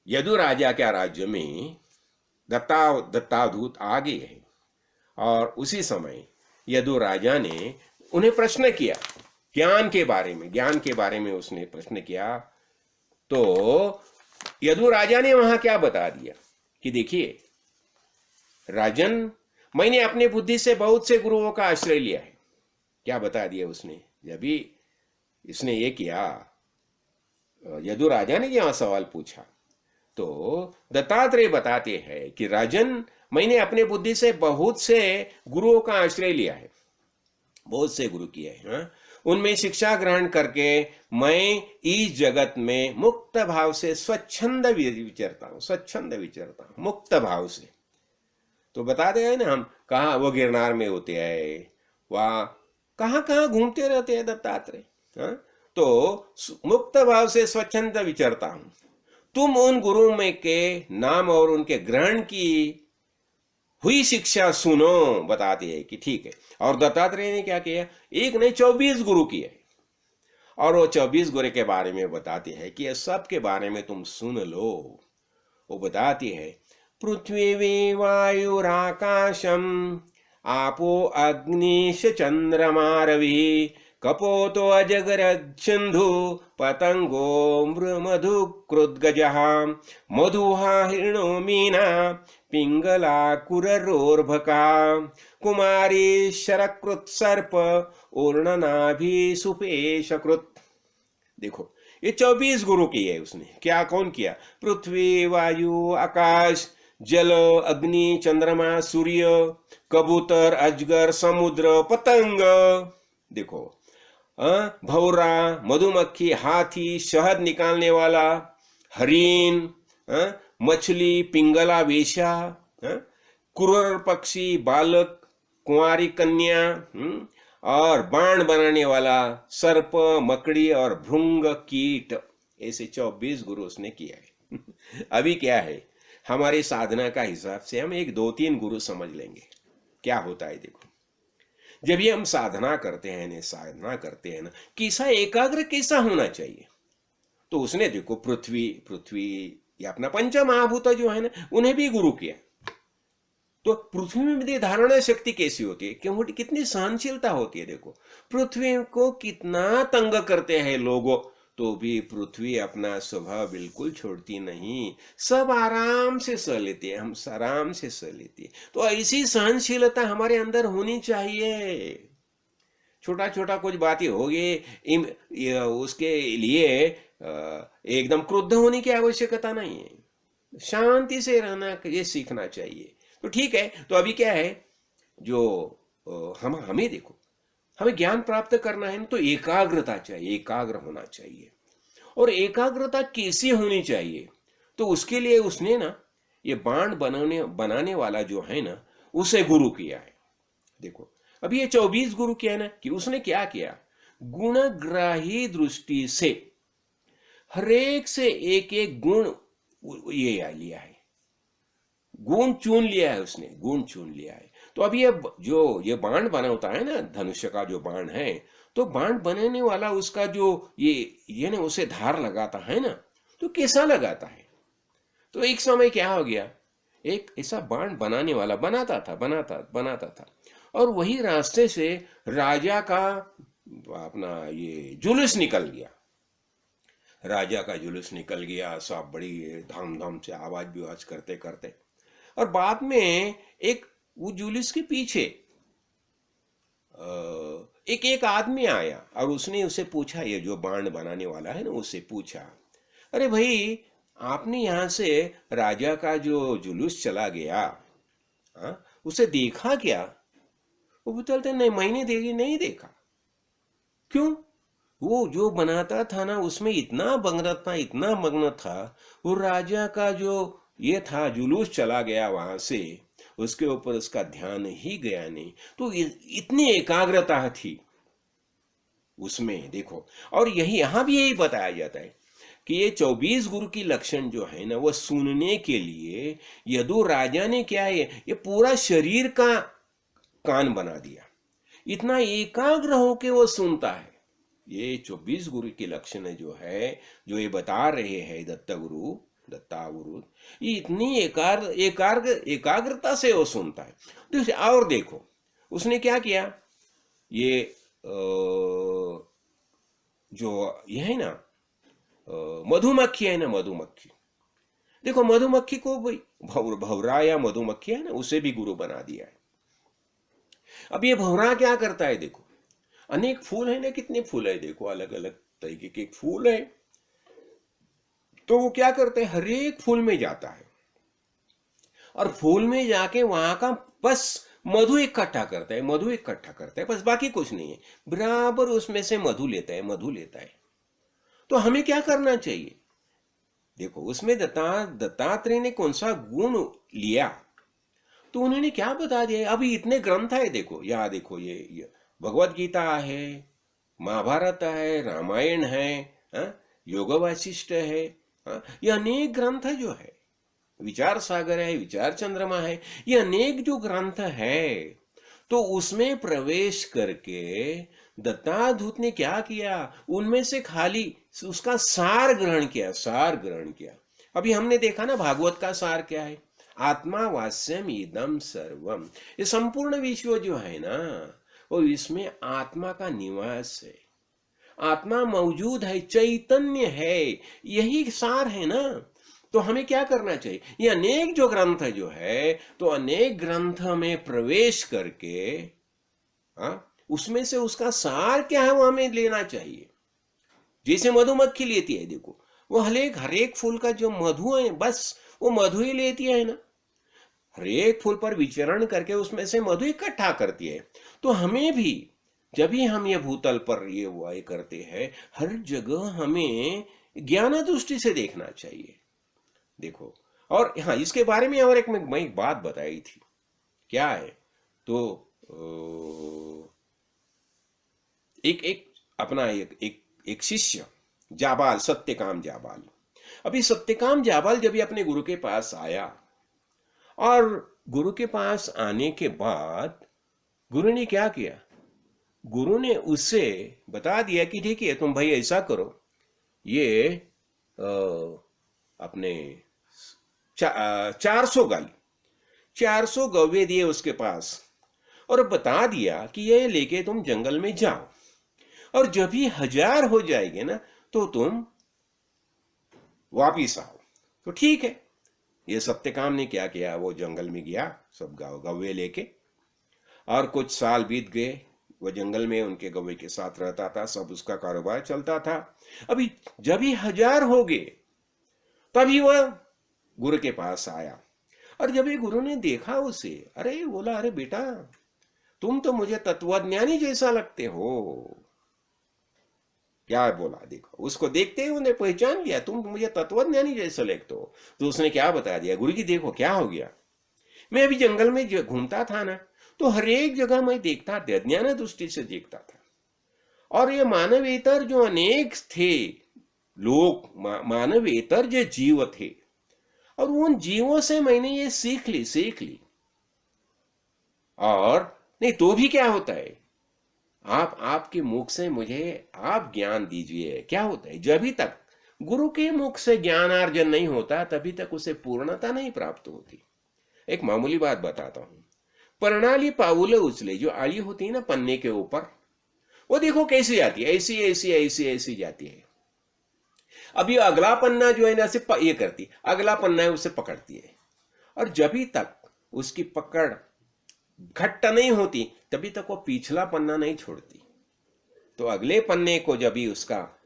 B: यदु राजा के राज्य में दत्तावधूत आ गए हैं, और उसी समय यदु राजा ने उन्हें प्रश्न किया ज्ञान के बारे में उसने प्रश्न किया। तो यदु राजा ने वहां क्या बता दिया कि देखिए राजन, मैंने अपने बुद्धि से बहुत से गुरुओं का आश्रय लिया है। क्या बता दिया उसने? जब भी इसने ये किया, यदु राजा ने यहां सवाल पूछा, तो दत्तात्रेय बताते हैं कि राजन, मैंने अपने बुद्धि से बहुत से गुरुओं का आश्रय लिया है, बहुत से गुरु किए हैं। उनमें शिक्षा ग्रहण करके मैं इस जगत में मुक्त भाव से स्वच्छंद विचरता हूं, मुक्त भाव से। तो बताते हैं ना हम, कहा वो गिरनार में होते हैं, वहां कहां घूमते रहते हैं दत्तात्रेय। तो मुक्त भाव से स्वच्छंद विचरता हूं। तुम उन गुरु में के नाम और उनके ग्रहण की हुई शिक्षा सुनो, बताते हैं कि ठीक है। और दत्तात्रेय ने क्या किया, एक नहीं 24 गुरु किए, और वो 24 गुरु के बारे में बताते हैं कि ये सब के बारे में तुम सुन लो। वो बताती है पृथ्वी वायुराकाशम आपो अग्निश चंद्रमा रवि कपोतो अजगरच्छिन्धु पतंगो मृमधु कृद्गजः मधुहा हिरणो मीना पिंगला कुररोर्भका कुमारी शरकृत सर्प ऊर्णनाभि सुपेशकृत। देखो ये 24 गुरु किए उसने। क्या कौन किया? पृथ्वी वायु आकाश जल अग्नि चंद्रमा सूर्य कबूतर अजगर समुद्र पतंग। देखो भौरा मधुमक्खी हाथी शहद निकालने वाला हरिण मछली पिंगला वेश्या कुरर पक्षी बालक कुंवारी कन्या और बाण बनाने वाला सर्प मकड़ी और भृंग कीट। ऐसे 24 गुरु उसने किया है। अभी क्या है, हमारी साधना का हिसाब से हम 1-2-3 गुरु समझ लेंगे। क्या होता है देखो, जब भी हम साधना करते हैं ना कैसा एकाग्र कैसा होना चाहिए। तो उसने देखो पृथ्वी ये अपना पंच महाभूत जो है ना उन्हें भी गुरु किया। तो पृथ्वी में धारणा शक्ति कैसी होती है, क्यों कितनी सहनशीलता होती है। देखो पृथ्वी को कितना तंग करते हैं लोगों, तो भी पृथ्वी अपना स्वभाव बिल्कुल छोड़ती नहीं, सब आराम से सह लेती है, हम आराम से सह लेती है। तो ऐसी सहनशीलता हमारे अंदर होनी चाहिए। छोटा छोटा कुछ बातें हो गई उसके लिए एकदम क्रुद्ध होने की आवश्यकता नहीं है, शांति से रहना ये सीखना चाहिए। तो ठीक है, तो अभी क्या है जो हमें देखो हमें ज्ञान प्राप्त करना है तो एकाग्रता चाहिए, एकाग्र होना चाहिए। और एकाग्रता कैसी होनी चाहिए, तो उसके लिए उसने ना ये बाण बनाने वाला जो है ना उसे गुरु किया है। देखो अभी ये 24 गुरु किया है ना, कि उसने क्या किया, गुणग्राही दृष्टि से हरेक से एक एक गुण ये लिया है, गुण चुन लिया है उसने, गुण चुन लिया है। तो अब ये बाण बनाता है ना, धनुष्य का जो बाण है, तो बाण बनाने वाला उसका जो ये ना उसे धार लगाता है ना, तो कैसा लगाता है। तो एक समय क्या हो गया, एक ऐसा बाण बनाने वाला बनाता था और वही रास्ते से राजा का अपना ये जुलूस निकल गया, राजा का जुलूस निकल गया, सब बड़ी धाम से आवाज विवाज करते करते, और बाद में एक वो जुलूस के पीछे एक आदमी आया और उसने उसे पूछा, ये जो बाण बनाने वाला है ना उससे पूछा, अरे भाई आपने यहां से राजा का जो जुलूस चला गया उसे देखा क्या? वो बोलते नहीं मैंने नहीं देखा। क्यों? वो जो बनाता था ना उसमें इतना मग्न था, वो राजा का जो ये था जुलूस चला गया वहां से, उसके ऊपर उसका ध्यान ही गया नहीं। तो इतनी एकाग्रता थी उसमें, देखो। और यहां भी यही बताया जाता है कि ये 24 गुरु की लक्षण जो है ना, वो सुनने के लिए यदु राजा ने क्या है, ये पूरा शरीर का कान बना दिया, इतना एकाग्र होके वो सुनता है। ये 24 गुरु के लक्षण जो है, जो ये बता रहे हैं दत्ता गुरु, ये इतनी एकाग्रता से वो सुनता है। तो और देखो उसने क्या किया, ये जो ये है ना मधुमक्खी है ना, मधुमक्खी देखो, मधुमक्खी को भौरा या मधुमक्खी है ना उसे भी गुरु बना दिया है। अब ये भौरा क्या करता है, देखो अनेक फूल है ना, कितने फूल है देखो, अलग अलग तरीके के फूल है। तो वो क्या करते हैं, हर एक फूल में जाता है और फूल में जाके वहां का बस मधु इकट्ठा करता है, बस बाकी कुछ नहीं है, बराबर उसमें से मधु लेता है। तो हमें क्या करना चाहिए, देखो उसमें दत्तात्रेय ने कौन सा गुण लिया, तो उन्होंने क्या बता दिया। अभी इतने ग्रंथ है, देखो यहाँ देखो, ये भगवत गीता है, महाभारत है, रामायण है, योग वासिष्ठ है, ये अनेक ग्रंथ जो है, विचार सागर है, विचार चंद्रमा है, ये अनेक जो ग्रंथ है। तो उसमें प्रवेश करके दत्ताधूत ने क्या किया, उनमें से खाली उसका सार ग्रहण किया। अभी हमने देखा ना भागवत का सार क्या है, आत्मा वास्यम इदम सर्वम। ये संपूर्ण विश्व जो है ना, वो इसमें आत्मा का निवास है, आत्मा मौजूद है, चैतन्य है, यही सार है ना। तो हमें क्या करना चाहिए? ये अनेक जो ग्रंथ जो है, तो अनेक ग्रंथ में प्रवेश करके उसमें से उसका सार क्या है वो हमें लेना चाहिए। जैसे मधुमक्खी लेती है, देखो वो हर एक फूल का जो मधु है, बस वो मधु ही लेती है ना, हर एक फूल पर विचरण करके उसमें से मधु इकट्ठा करती है। तो हमें भी जब भी हम ये भूतल पर ये वो करते हैं, हर जगह हमें ज्ञान दृष्टि से देखना चाहिए। देखो, और हाँ, इसके बारे में और मैं एक बात बताई थी, क्या है तो एक अपना एक शिष्य जाबाल, सत्यकाम जाबाल। अभी सत्यकाम जाबाल जब भी अपने गुरु के पास आया, और गुरु के पास आने के बाद गुरु ने क्या किया, गुरु ने उससे बता दिया कि ठीक है तुम भाई ऐसा करो, ये अपने 400 गौवे दिए उसके पास, और बता दिया कि ये लेके तुम जंगल में जाओ, और जब भी 1000 हो जाएंगे ना तो तुम वापिस आओ। तो ठीक है, ये सत्यकाम ने क्या किया, वो जंगल में गया सब गौवे लेके, और कुछ साल बीत गए, वो जंगल में उनके गौवे के साथ रहता था, सब उसका कारोबार चलता था। अभी जब ही 1000 हो गए तभी वह गुरु के पास आया, और जब ये गुरु ने देखा उसे, अरे बोला, अरे बेटा तुम तो मुझे तत्वज्ञानी जैसा लगते हो। क्या बोला, देखो उसको देखते ही उन्हें पहचान लिया, तुम मुझे तत्वज्ञानी जैसा लगते हो। तो उसने क्या बता दिया, गुरु जी देखो क्या हो गया, मैं अभी जंगल में घूमता था ना, तो हर एक जगह मैं देखता था, ज्ञान दृष्टि से देखता था, और ये मानवेतर जो अनेक थे लोग, मानवेतर जो जीव थे, और उन जीवों से मैंने ये सीख ली। और नहीं तो भी क्या होता है, आपके मुख से मुझे आप ज्ञान दीजिए। क्या होता है, जब तक गुरु के मुख से ज्ञान अर्जन नहीं होता तभी तक उसे पूर्णता नहीं प्राप्त होती। एक मामूली बात बताता हूं, प्रणाली पाउले उछले, जो आली होती है ना पन्ने के ऊपर, वो देखो कैसी जाती है, ऐसी ऐसी ऐसी ऐसी जाती है। अभी अगला पन्ना जो है ना से ये करती, अगला पन्ना है उसे पकड़ती है, और जब तक उसकी पकड़ घट्ट नहीं होती तभी तक वो पिछला पन्ना नहीं छोड़ती। तो अगले पन्ने को जब भी उसका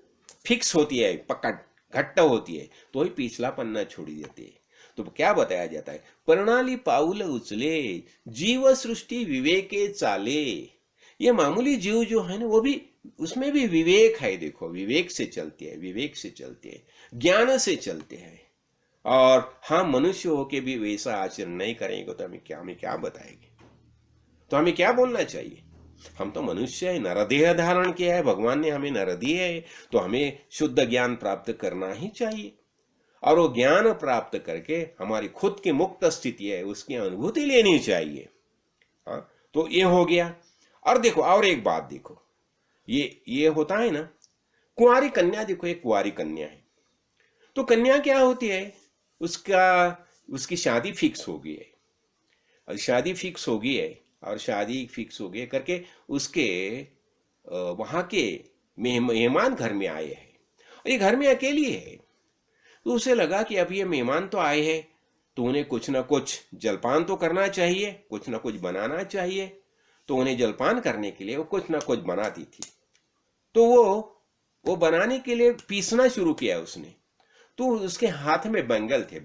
B: फिक्स होती है, पकड़ घट्ट होती है, तो ही पिछला पन्ना छोड़ी देती है। तो क्या बताया जाता है, प्रणाली पाउल उचले, जीव सृष्टि विवेके चाले। ये मामूली जीव जो है ना, वो भी उसमें भी विवेक है। देखो विवेक से चलते हैं, विवेक से चलते हैं, ज्ञान से चलते हैं। और हाँ, मनुष्य होके भी वैसा आचरण नहीं करेंगे तो हमें क्या बताएंगे, तो हमें क्या बोलना चाहिए। हम तो मनुष्य है, नरदेह धारण किया है, भगवान ने हमें नर दिए है, तो हमें शुद्ध ज्ञान प्राप्त करना ही चाहिए, और वो ज्ञान प्राप्त करके हमारी खुद की मुक्त स्थिति है उसकी अनुभूति लेनी चाहिए। हाँ, तो ये हो गया। और देखो और एक बात देखो, ये होता है ना, कुंवारी कन्या, देखो एक कुंवारी कन्या है, तो कन्या क्या होती है, उसकी शादी फिक्स हो गई है, और शादी फिक्स हो गई है, और शादी फिक्स हो गई करके उसके वहां के मेहमान घर में आए हैं, और ये घर में अकेली है। तो उसे लगा कि अब ये मेहमान तो आए हैं, तो उन्हें कुछ ना कुछ जलपान तो करना चाहिए, कुछ ना कुछ बनाना चाहिए। तो उन्हें जलपान करने के लिए वो कुछ ना कुछ बनाती थी। तो वो बनाने के लिए पीसना शुरू किया उसने। तो उसके हाथ में बेंगल थे,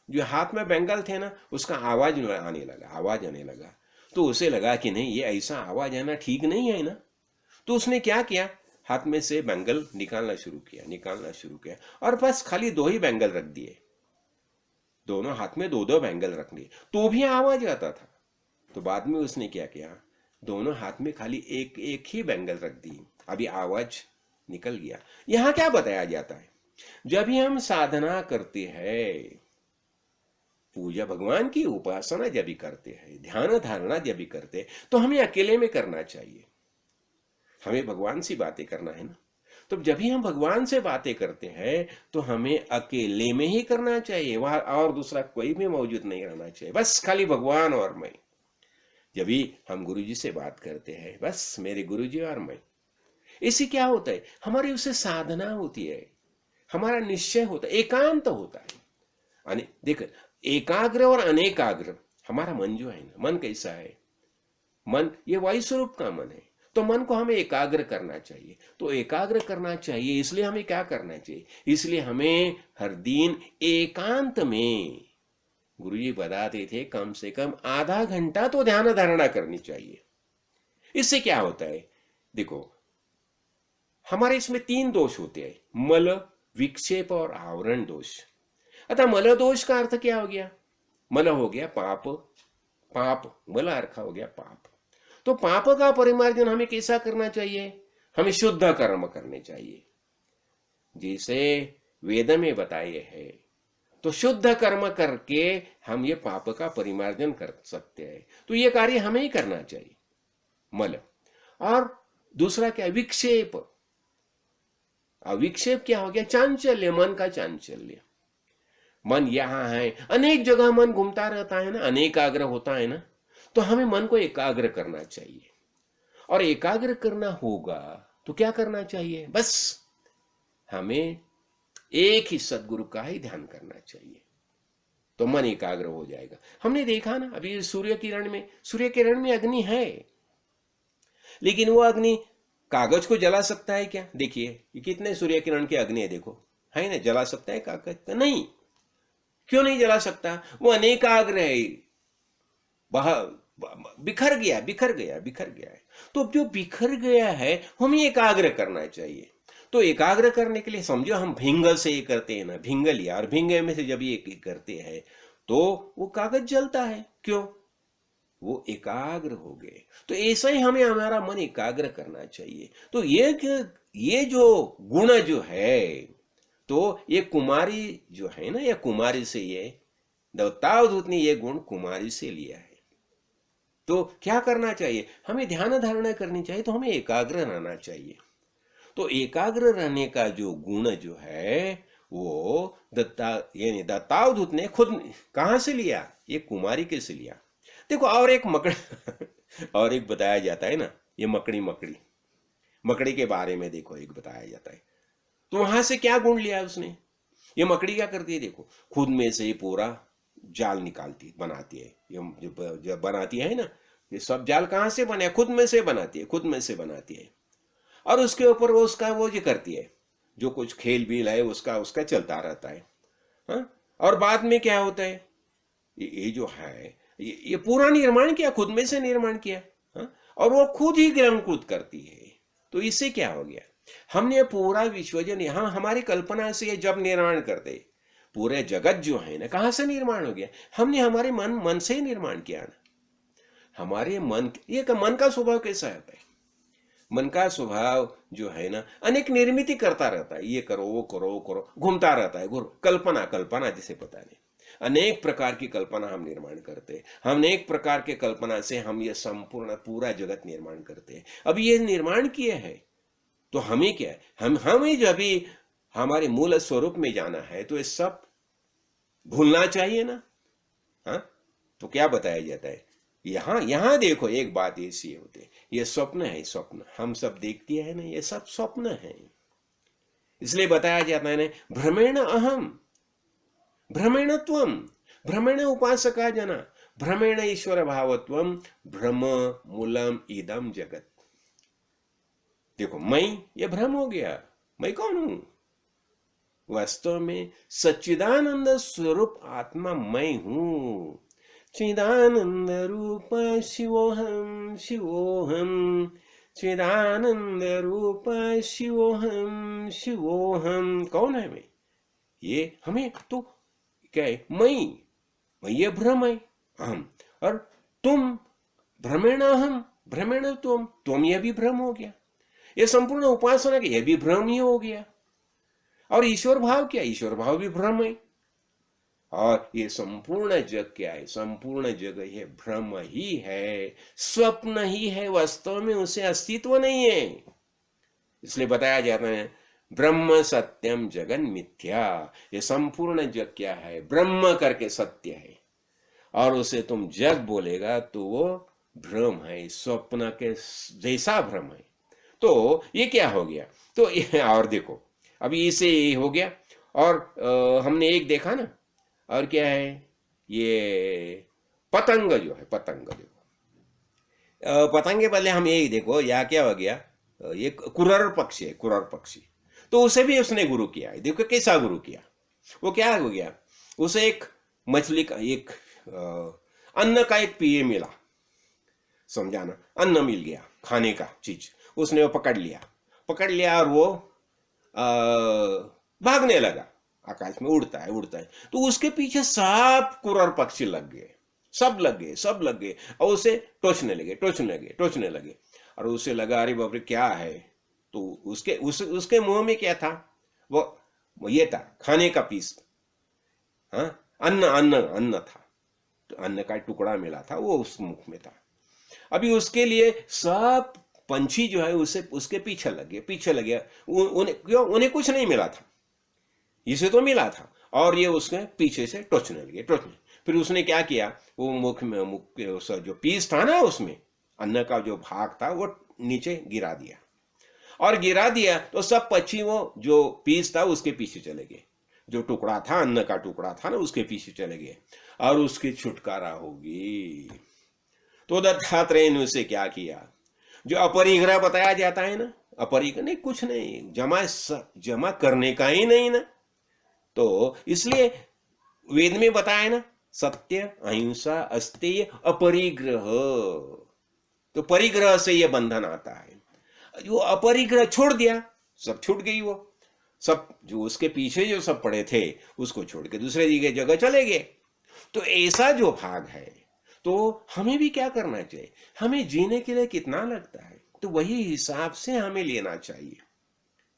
B: जो हाथ में बेंगल थे ना, उसका आवाज आने लगा। तो उसे लगा कि नहीं, ये ऐसा आवाज आना ठीक नहीं है ना। तो उसने क्या किया, हाथ में से बेंगल निकालना शुरू किया, और बस खाली 2 ही बेंगल रख दिए, दोनों हाथ में 2-2 बेंगल रख दिए, तो भी आवाज आता था। तो बाद में उसने क्या किया, दोनों हाथ में खाली एक ही बेंगल रख दी, अभी आवाज निकल गया। यहां क्या बताया जाता है, जब भी हम साधना करते हैं, पूजा भगवान की उपासना जब भी करते हैं, ध्यान धारणा जब भी करते हैं, तो हमें अकेले में करना चाहिए, हमें भगवान से बातें करना है ना। तो जब भी हम भगवान से बातें करते हैं तो हमें अकेले में ही करना चाहिए, वहां और दूसरा कोई भी मौजूद नहीं रहना चाहिए, बस खाली भगवान और मैं। जब भी हम गुरु जी से बात करते हैं, बस मेरे गुरु जी और मैं, इससे क्या होता है, हमारी उससे साधना होती है, हमारा निश्चय होता है, एकांत होता है। देख, एकाग्र और अनेकाग्र, हमारा मन जो है ना, मन कैसा है, मन ये वायु स्वरूप का मन है, तो मन को हमें एकाग्र करना चाहिए। तो एकाग्र करना चाहिए, इसलिए हमें क्या करना चाहिए, इसलिए हमें हर दिन एकांत में, गुरुजी बताते थे, कम से कम आधा घंटा तो ध्यान धारणा करनी चाहिए। इससे क्या होता है, देखो हमारे इसमें 3 दोष होते हैं, मल, विक्षेप और आवरण दोष। अतः मल दोष का अर्थ क्या हो गया, मल हो गया पाप, पाप मल अर्थ हो गया पाप। तो पाप का परिमार्जन हमें कैसा करना चाहिए, हमें शुद्ध कर्म करने चाहिए, जिसे वेद में बताए हैं। तो शुद्ध कर्म करके हम ये पाप का परिमार्जन कर सकते हैं। तो ये कार्य हमें ही करना चाहिए, मल। और दूसरा क्या, विक्षेप। विक्षेप क्या हो गया, चांचल्य, मन का चांचल्य। मन यहां है, अनेक जगह मन घूमता रहता है ना, अनेकाग्र होता है ना, तो हमें मन को एकाग्र करना चाहिए। और एकाग्र करना होगा तो क्या करना चाहिए, बस हमें एक ही सदगुरु का ही ध्यान करना चाहिए, तो मन एकाग्र हो जाएगा। हमने देखा ना अभी सूर्य किरण में अग्नि है, लेकिन वो अग्नि कागज को जला सकता है क्या, देखिए ये कितने सूर्य किरण की अग्नि है, देखो है ना, जला सकता है कागज का, नहीं। क्यों नहीं जला सकता, वो अनेकाग्र है, बिखर गया है। तो जो बिखर गया है हमें एकाग्र करना चाहिए। तो एकाग्र करने के लिए समझो हम भिंगल से ये करते हैं ना, भिंगल लिया और भिंगे में से जब ये करते हैं तो वो कागज जलता है, क्यों, वो एकाग्र हो गए। तो ऐसा ही हमें हमारा मन एकाग्र करना चाहिए। तो ये जो गुण जो है, तो ये कुमारी जो है ना, ये कुमारी से, ये देवतावधूत ने ये गुण कुमारी से लिया है। तो क्या करना चाहिए, हमें ध्यान धारणा करनी चाहिए, तो हमें एकाग्र रहना चाहिए। तो एकाग्र रहने का जो गुण जो है वो दत्तावधूत ने खुद कहां से लिया, ये कुमारी के से लिया। देखो और एक और एक बताया जाता है ना, ये मकड़ी के बारे में देखो एक बताया जाता है। तो वहां से क्या गुण लिया उसने, ये मकड़ी क्या करती है, देखो खुद में से पूरा जाल बनाती है, ये जो बनाती है ना, ये सब जाल कहां से बने, खुद में से बनाती है। और उसके ऊपर वो उसका वो जो करती है, जो कुछ खेल बील है उसका चलता रहता है। हाँ? और बाद में क्या होता है, ये जो है ये पूरा निर्माण किया, खुद में से निर्माण किया। हाँ? और वो खुद ही गिरंकृत करती है। तो इससे क्या हो गया, हमने पूरा विश्व जो हमारी कल्पना से जब निर्माण करते, पूरे जगत जो है ना, कहां से निर्माण हो गया, हमने हमारे मन से ही निर्माण किया ना। हमारे मन का स्वभाव कैसा है, मन का स्वभाव जो है ना, अनेक निर्मिति करता रहता है, ये करो वो करो, घूमता रहता है, कल्पना जिसे पता नहीं, अनेक प्रकार की कल्पना हम निर्माण करते हैं। हम अनेक प्रकार के कल्पना से हम ये संपूर्ण पूरा जगत निर्माण करते हैं। अब ये निर्माण किए है तो हमें क्या है, हमें जब भी हमारे मूल स्वरूप में जाना है तो ये सब भूलना चाहिए ना। हाँ, तो क्या बताया जाता है, यहां देखो एक बात ऐसी होती है, ये स्वप्न है, स्वप्न हम सब देखते हैं ना, ये सब स्वप्न है। इसलिए बताया जाता है ना, भ्रमेण अहम भ्रमेण त्वम भ्रमेण उपासका जना भ्रमेण ईश्वर भावत्वम भ्रम मूलम इदम जगत। देखो मैं ये भ्रम हो गया, मैं कौन हूं, वास्तव में सच्चिदानंद स्वरूप आत्मा मैं हूं। चिदानंद रूप शिवोहम शिवोहम, चिदानंद रूप शिवोहम शिवोहम। कौन है मैं, ये हमें तो क्या है, मैं ये भ्रम है अहम, और तुम भ्रमेण अहम भ्रमेण तुम ये भी भ्रम हो गया। ये संपूर्ण उपासना के ये भी भ्रम ही हो गया। और ईश्वर भाव क्या, ईश्वर भाव भी भ्रम है। और ये संपूर्ण जग क्या है, संपूर्ण जग ये भ्रम ही है, स्वप्न ही है, वास्तव में उसे अस्तित्व नहीं है। इसलिए बताया जाता है ब्रह्म सत्यम जगन मिथ्या, ये संपूर्ण जग क्या है, ब्रह्म करके सत्य है, और उसे तुम जग बोलेगा तो वो भ्रम है, स्वप्न के जैसा भ्रम है। तो ये क्या हो गया, तो ये और देखो अभी इसे ये हो गया, और हमने एक देखा ना, और क्या है ये पतंग जो है, पतंग देखो, पतंग के बदले हम यही देखो, या क्या हो गया, ये कुरर पक्षी है, कुरर पक्षी, तो उसे भी उसने गुरु किया है। देखो कैसा गुरु किया, वो क्या हो गया, उसे एक मछली का एक अन्न का एक पिए मिला, समझाना, अन्न मिल गया खाने का चीज, उसने वो पकड़ लिया और वो भागने लगा, आकाश में उड़ता है, तो उसके पीछे सब कुरर पक्षी लग गए, सब लग गए और उसे टोचने लगे, और उसे लगा अरे बाप रे क्या है, तो उसके मुंह में क्या था, वो ये था खाने का पीस, हाँ, अन्न था, तो अन्न का टुकड़ा मिला था, वो उस मुख में था। अभी उसके लिए सब पंछी जो है उसके पीछे लगे, उन्हें कुछ नहीं मिला था, इसे तो मिला था, और ये उसके पीछे से टोचने लगे। फिर उसने क्या किया, वो मुख जो पीस था ना, उसमें अन्न का जो भाग था वो नीचे गिरा दिया, तो सब पक्षी वो जो पीस था उसके पीछे चले गए, जो टुकड़ा था, अन्न का टुकड़ा था ना, उसके पीछे चले गए, और उसकी छुटकारा होगी। तो दत्तात्रेय ने उसे क्या किया, जो अपरिग्रह बताया जाता है ना, अपरिग्रह नहीं, कुछ नहीं, जमा करने का ही नहीं ना, तो इसलिए वेद में बताया ना, सत्य अहिंसा अस्तेय अपरिग्रह, तो परिग्रह से यह बंधन आता है। जो अपरिग्रह छोड़ दिया, सब छूट गई, वो सब जो उसके पीछे जो सब पड़े थे उसको छोड़ के दूसरे जगह चले गए। तो ऐसा जो भाग है, तो हमें भी क्या करना चाहिए, हमें जीने के लिए कितना लगता है, तो वही हिसाब से हमें लेना चाहिए।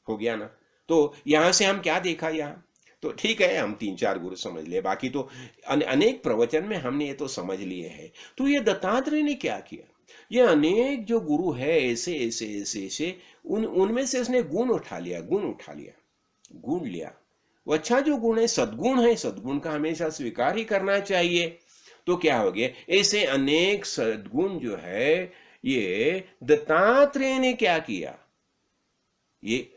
B: हो गया ना, तो यहां से हम क्या देखा, यहाँ तो ठीक है, हम 3-4 गुरु समझ लिए, बाकी तो अनेक प्रवचन में हमने ये तो समझ लिए हैं। तो ये दत्तात्रेय ने क्या किया, ये अनेक जो गुरु है ऐसे उनमें से उसने गुण उठा लिया, गुण लिया। वो अच्छा जो गुण है, सद्गुण का हमेशा स्वीकार ही करना चाहिए। तो क्या हो गया, ऐसे अनेक सद्गुण जो है, ये दत्तात्रेय ने क्या किया, ये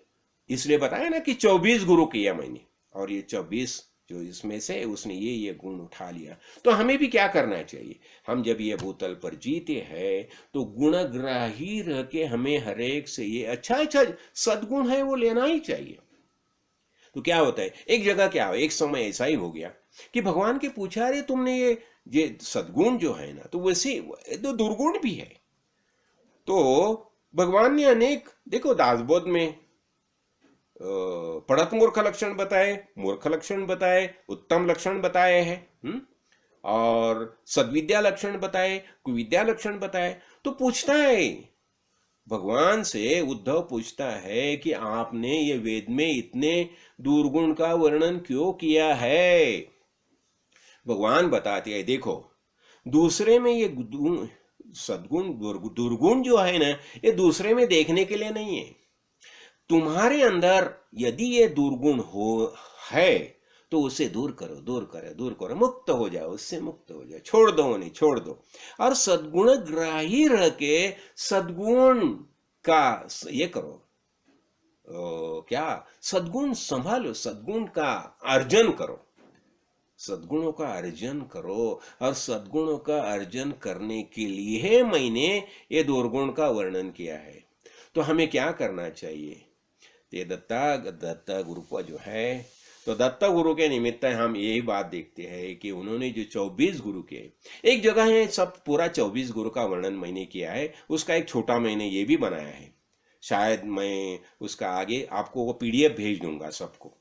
B: इसलिए बताया ना कि 24 गुरु किया मैंने, और ये 24 जो इसमें से उसने ये गुण उठा लिया। तो हमें भी क्या करना चाहिए, हम जब ये भूतल पर जीते हैं तो गुणग्राही रह के हमें हरेक से ये अच्छा सद्गुण है वो लेना ही चाहिए। तो क्या होता है, एक जगह क्या हो, एक समय ऐसा ही हो गया कि भगवान के पूछा, अरे तुमने ये सद्गुण जो है ना, तो वैसे तो दुर्गुण भी है। तो भगवान ने अनेक, देखो दासबोध में पढ़त मूर्ख लक्षण बताए, मूर्ख लक्षण बताए, उत्तम लक्षण बताए हैं, और सद्विद्या लक्षण बताए, कुविद्या लक्षण बताए। तो पूछता है भगवान से, उद्धव पूछता है कि आपने ये वेद में इतने दुर्गुण का वर्णन क्यों किया है। भगवान बताते हैं, देखो दूसरे में ये सद्गुण दुर्गुण जो है ना, ये दूसरे में देखने के लिए नहीं है। तुम्हारे अंदर यदि ये दुर्गुण है तो उसे दूर करो, मुक्त हो जाओ, उससे मुक्त हो जाओ, छोड़ दो, और सद्गुण ग्राही रह के सद्गुण का ये करो, क्या सद्गुण संभालो, सद्गुण का अर्जन करो, सद्गुणों का अर्जन करो। और सद्गुणों का अर्जन करने के लिए मैंने ये दुर्गुण का वर्णन किया है। तो हमें क्या करना चाहिए, ये दत्ता गुरु का जो है, तो दत्ता गुरु के निमित्त हम यही बात देखते हैं कि उन्होंने जो 24 गुरु के, एक जगह है सब पूरा 24 गुरु का वर्णन मैंने किया है, उसका एक छोटा मैंने ये भी बनाया है, शायद मैं उसका आगे आपको वो PDF भेज दूंगा सबको,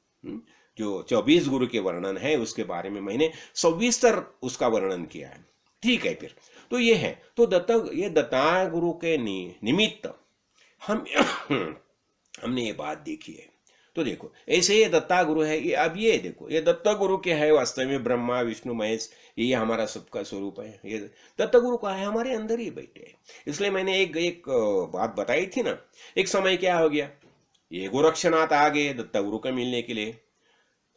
B: जो 24 गुरु के वर्णन है उसके बारे में मैंने सविस्तर उसका वर्णन किया है। ठीक है, फिर तो ये है, तो दत्ता गुरु के निमित्त हमने ये बात देखी है। तो देखो ऐसे ये दत्ता गुरु है, ये अब ये देखो, ये दत्ता गुरु के है वास्तव में ब्रह्मा विष्णु महेश, ये हमारा सबका स्वरूप है। ये दत्ता गुरु का है, हमारे अंदर ही बैठे है। इसलिए मैंने एक बात बताई थी ना, एक समय क्या हो गया ये गोरक्षनाथ आ गए दत्त गुरु को मिलने के लिए।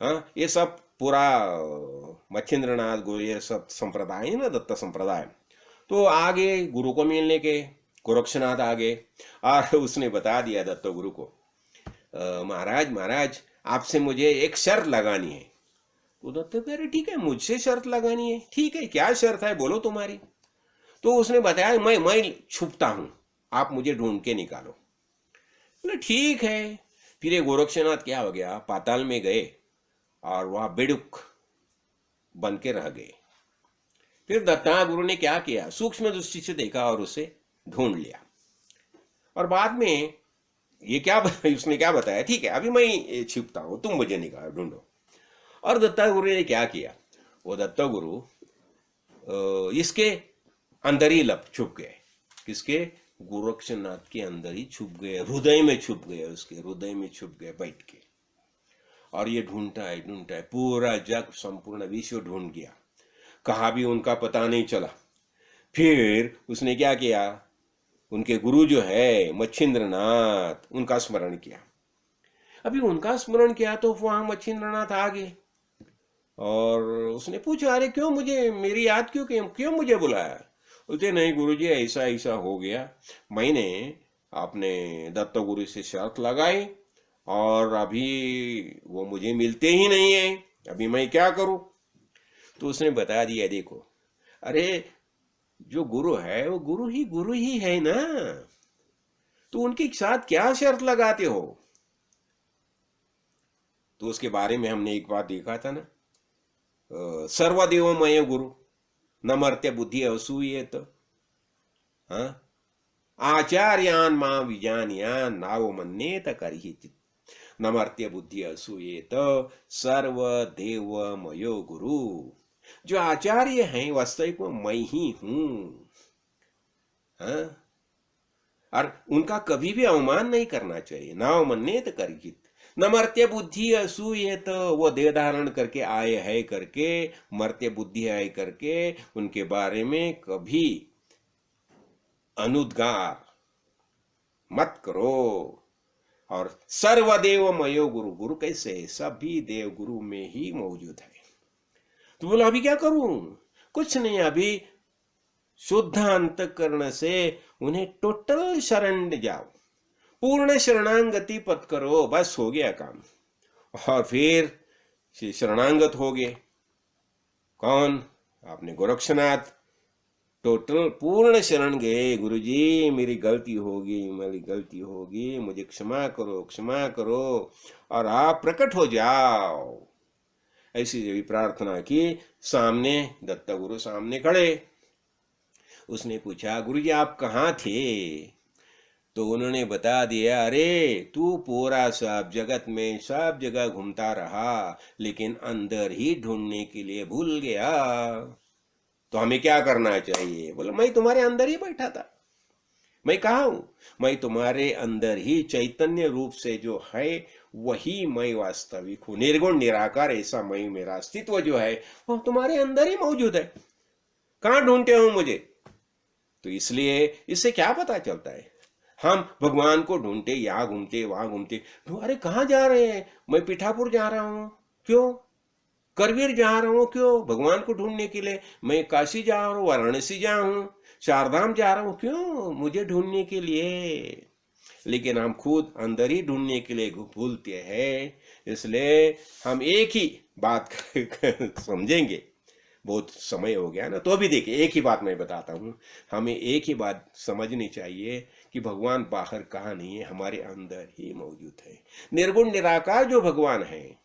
B: हाँ, ये सब पूरा मच्छिंद्रनाथ गुरु ये सब संप्रदाय है ना, दत्त संप्रदाय। तो आगे गुरु को मिलने के गोरक्षनाथ आ गए और उसने बता दिया दत्त गुरु को, महाराज महाराज आपसे मुझे एक शर्त लगानी है। तो दत्त कह रहे ठीक है, मुझसे शर्त लगानी है, ठीक है क्या शर्त है बोलो तुम्हारी। तो उसने बताया मैं छुपता हूं, आप मुझे ढूंढ के निकालो। बोले ठीक है। फिर ये गोरक्षनाथ क्या हो गया, पाताल में गए और वहां बेडुक बन के रह गए। फिर दत्ता गुरु ने क्या किया, सूक्ष्म दृष्टि से देखा और उसे ढूंढ लिया। और बाद में ये क्या उसने क्या बताया, ठीक है अभी मैं छिपता हूं, तुम मुझे निकालो ढूंढो। और दत्ता गुरु ने क्या किया, वो दत्ता गुरु इसके अंदर ही छुप गए। किसके, गोरक्षनाथ के अंदर ही छुप गए, हृदय में छुप गए, उसके हृदय में छुप गए बैठ के। और ये ढूंढता है पूरा जग संपूर्ण विश्व ढूंढ गया, कहा भी उनका पता नहीं चला। फिर उसने क्या किया, उनके गुरु जो है मच्छिंद्रनाथ, उनका स्मरण किया। अभी उनका स्मरण किया तो वहां मच्छिंद्रनाथ आ गए और उसने पूछा, अरे क्यों मुझे, मेरी याद क्यों मुझे बुलाया। बोलते नहीं गुरुजी ऐसा ऐसा हो गया, मैंने अपने दत्त गुरु से शर्त लगाई और अभी वो मुझे मिलते ही नहीं है, अभी मैं क्या करूं। तो उसने बता दिया, देखो अरे जो गुरु है वो गुरु ही है ना, तो उनके साथ क्या शर्त लगाते हो। तो उसके बारे में हमने एक बात देखा था ना, सर्वदेवमय गुरु न मर्त्य बुद्धि असूयेत, आचार्यान मां विजानियान नावमन्येत करहिचित्, न मर्त्य बुद्धि असूयेत सर्वदेवमयो गुरु। जो आचार्य हैं वास्तविक में मैं ही हूं, और उनका कभी भी अवमान नहीं करना चाहिए। नावमन्येत करहिचित्, न मर्त्य बुद्धि असूयेत, वो देह धारण करके आए है करके, मर्त्य बुद्धि आए करके उनके बारे में कभी अनुद्गार मत करो। और सर्वदेवमयो गुरु, गुरु कैसे, सभी देव गुरु में ही मौजूद है। तो बोला अभी क्या करूं, कुछ नहीं, अभी शुद्ध अंतःकरण से उन्हें टोटल शरण जाओ, पूर्ण शरणांगति पद करो, बस हो गया काम। और फिर शरणांगत हो गए, कौन, आपने गोरक्षनाथ, टोटल पूर्ण शरण गए। गुरुजी मेरी गलती होगी, मुझे क्षमा करो और आप प्रकट हो जाओ। ऐसी जब प्रार्थना की, सामने दत्त गुरु सामने खड़े। उसने पूछा, गुरुजी आप कहाँ थे। तो उन्होंने बता दिया, अरे तू पूरा सब जगत में सब जगह घूमता रहा, लेकिन अंदर ही ढूंढने के लिए भूल गया। तो हमें क्या करना चाहिए। बोला मैं तुम्हारे अंदर ही बैठा था। मैं कहा हूं, मैं तुम्हारे अंदर ही चैतन्य रूप से जो है वही मैं वास्तविक हूं, निर्गुण निराकार ऐसा मैं, मेरा अस्तित्व जो है वो तुम्हारे अंदर ही मौजूद है, कहां ढूंढते हो मुझे। तो इसलिए इससे क्या पता चलता है, हम भगवान को ढूंढते, यहाँ घूमते वहां घूमते, अरे कहाँ जा रहे हैं, मैं पिठापुर जा रहा हूं, क्यों, करवीर जा रहा हूं, क्यों, भगवान को ढूंढने के लिए। मैं काशी जा रहा हूं, वाराणसी जा हूं, चारधाम जा रहा हूं, क्यों, मुझे ढूंढने के लिए। लेकिन हम खुद अंदर ही ढूंढने के लिए भूलते हैं। इसलिए हम एक ही बात समझेंगे, बहुत समय हो गया ना, तो भी देखिए एक ही बात मैं बताता हूं, हमें एक ही बात समझनी चाहिए कि भगवान बाहर कहाँ नहीं है, हमारे अंदर ही मौजूद है। निर्गुण निराकार जो भगवान है,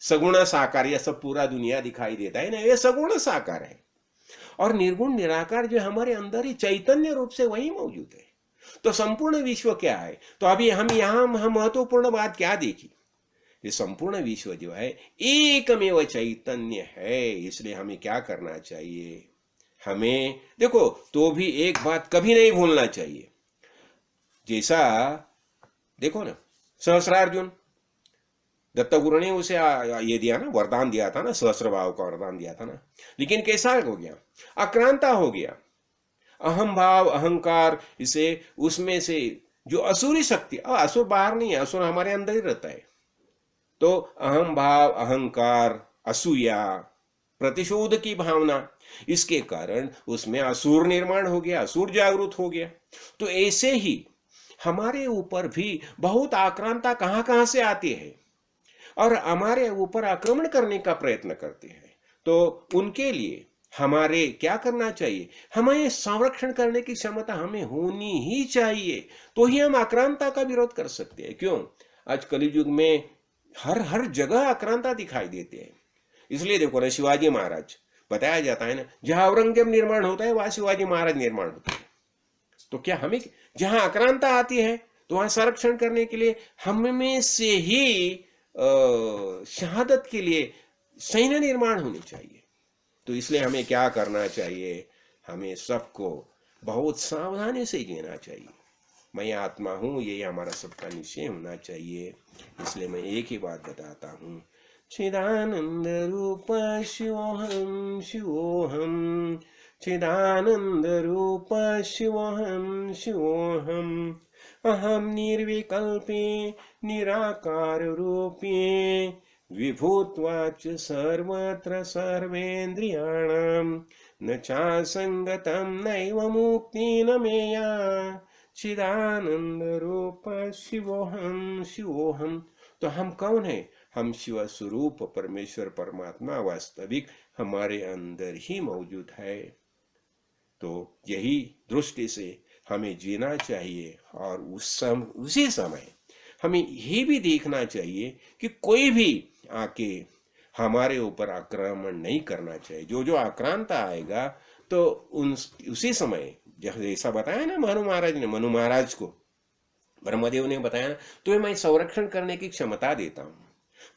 B: सगुण साकार, यह सब पूरा दुनिया दिखाई देता है ना, ये सगुण साकार है। और निर्गुण निराकार जो हमारे अंदर ही चैतन्य रूप से वही मौजूद है। तो संपूर्ण विश्व क्या है, तो अभी हम यहाँ महत्वपूर्ण बात क्या देखी, ये संपूर्ण विश्व जो है एकमेव चैतन्य है। इसलिए हमें क्या करना चाहिए, हमें देखो तो भी एक बात कभी नहीं भूलना चाहिए। जैसा देखो ना, सहस्रार्जुन, दत्तगुरु ने उसे ये दिया ना, वरदान दिया था ना, सहस्र भाव का वरदान दिया था ना, लेकिन कैसा हो गया, आक्रांता हो गया, अहम भाव अहंकार इसे उसमें से जो असुरी शक्ति, असुर बाहर नहीं है, असुर हमारे अंदर ही रहता है। तो अहम भाव, अहंकार, असूया, प्रतिशोध की भावना, इसके कारण उसमें असुर निर्माण हो गया, असुर जागृत हो गया। तो ऐसे ही हमारे ऊपर भी बहुत आक्रांता कहां कहां से आती है और हमारे ऊपर आक्रमण करने का प्रयत्न करते हैं। तो उनके लिए हमारे क्या करना चाहिए? हमें संरक्षण करने की क्षमता हमें होनी ही चाहिए, तो ही हम आक्रांता का विरोध कर सकते हैं। क्यों? आज कलयुग में हर हर जगह आक्रांता दिखाई देते हैं। इसलिए देखो ना, शिवाजी महाराज बताया जाता है ना, जहां औरंगजेब निर्माण होता है वहां शिवाजी महाराज निर्माण होता है। तो क्या हमें जहां आक्रांता आती है तो वहां संरक्षण करने के लिए हम में से ही शहादत के लिए सैन्य निर्माण होनी चाहिए। तो इसलिए हमें क्या करना चाहिए? हमें सबको बहुत सावधानी से जीना चाहिए। मैं आत्मा हूं, यही हमारा सबका निश्चय होना चाहिए। इसलिए मैं एक ही बात बताता हूं, चिदानंद रूप शिवोहम शिवोहम, चिदानंद रूप शिवोहम शिवोहम, अहम निर्विकल्पे निराकार रूपे, विभूत्वाच सर्वत्र सर्वेन्द्रियाणां, न चासंगतं नैव मुक्तिर्न मेया, चिदानंद रूप शिवोहम शिवोहम। तो हम कौन है? हम शिव स्वरूप परमेश्वर परमात्मा वास्तविक हमारे अंदर ही मौजूद है। तो यही दृष्टि से हमें जीना चाहिए और उसी समय हमें यह भी देखना चाहिए कि कोई भी आके हमारे ऊपर आक्रमण नहीं करना चाहिए। जो जो आक्रांता आएगा तो उसी समय, जैसा बताया ना मनु महाराज ने, मनु महाराज को ब्रह्मदेव ने बताया ना, तो मैं संरक्षण करने की क्षमता देता हूँ,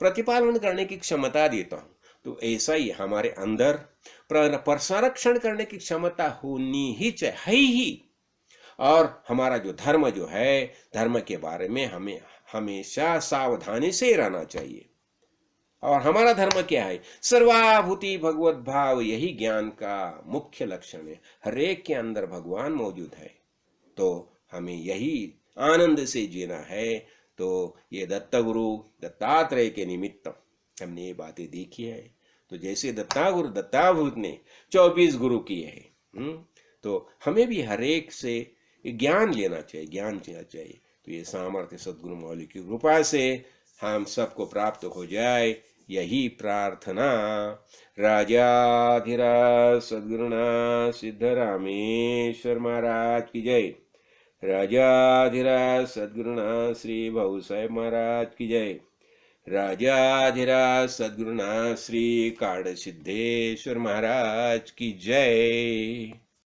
B: प्रतिपालन करने की क्षमता देता हूँ। तो ऐसा ही हमारे अंदर पर संरक्षण करने की क्षमता होनी ही चाहिए। और हमारा जो धर्म है, धर्म के बारे में हमें हमेशा सावधानी से रहना चाहिए। और हमारा धर्म क्या है? सर्वाभूति भगवत भाव, यही ज्ञान का मुख्य लक्षण है। हर एक के अंदर भगवान मौजूद है, तो हमें यही आनंद से जीना है। तो ये दत्तगुरु दत्तात्रेय के निमित्त हमने ये बातें देखी है। तो जैसे दत्ताभूत ने 24 गुरु किए हैं, तो हमें भी हर एक से ज्ञान लेना चाहिए। तो ये सामर्थ्य सद्गुरु मौली की कृपा से हम सबको प्राप्त हो जाए, यही प्रार्थना। राजाधिराज सद्गुरुनाथ सिद्धरामेश्वर महाराज की जय। राजाधिराज सद्गुरुनाथ श्री भाऊ साहेब महाराज की जय। राजाधिराज सद्गुरुनाथ श्री काड़ सिद्धेश्वर महाराज की जय।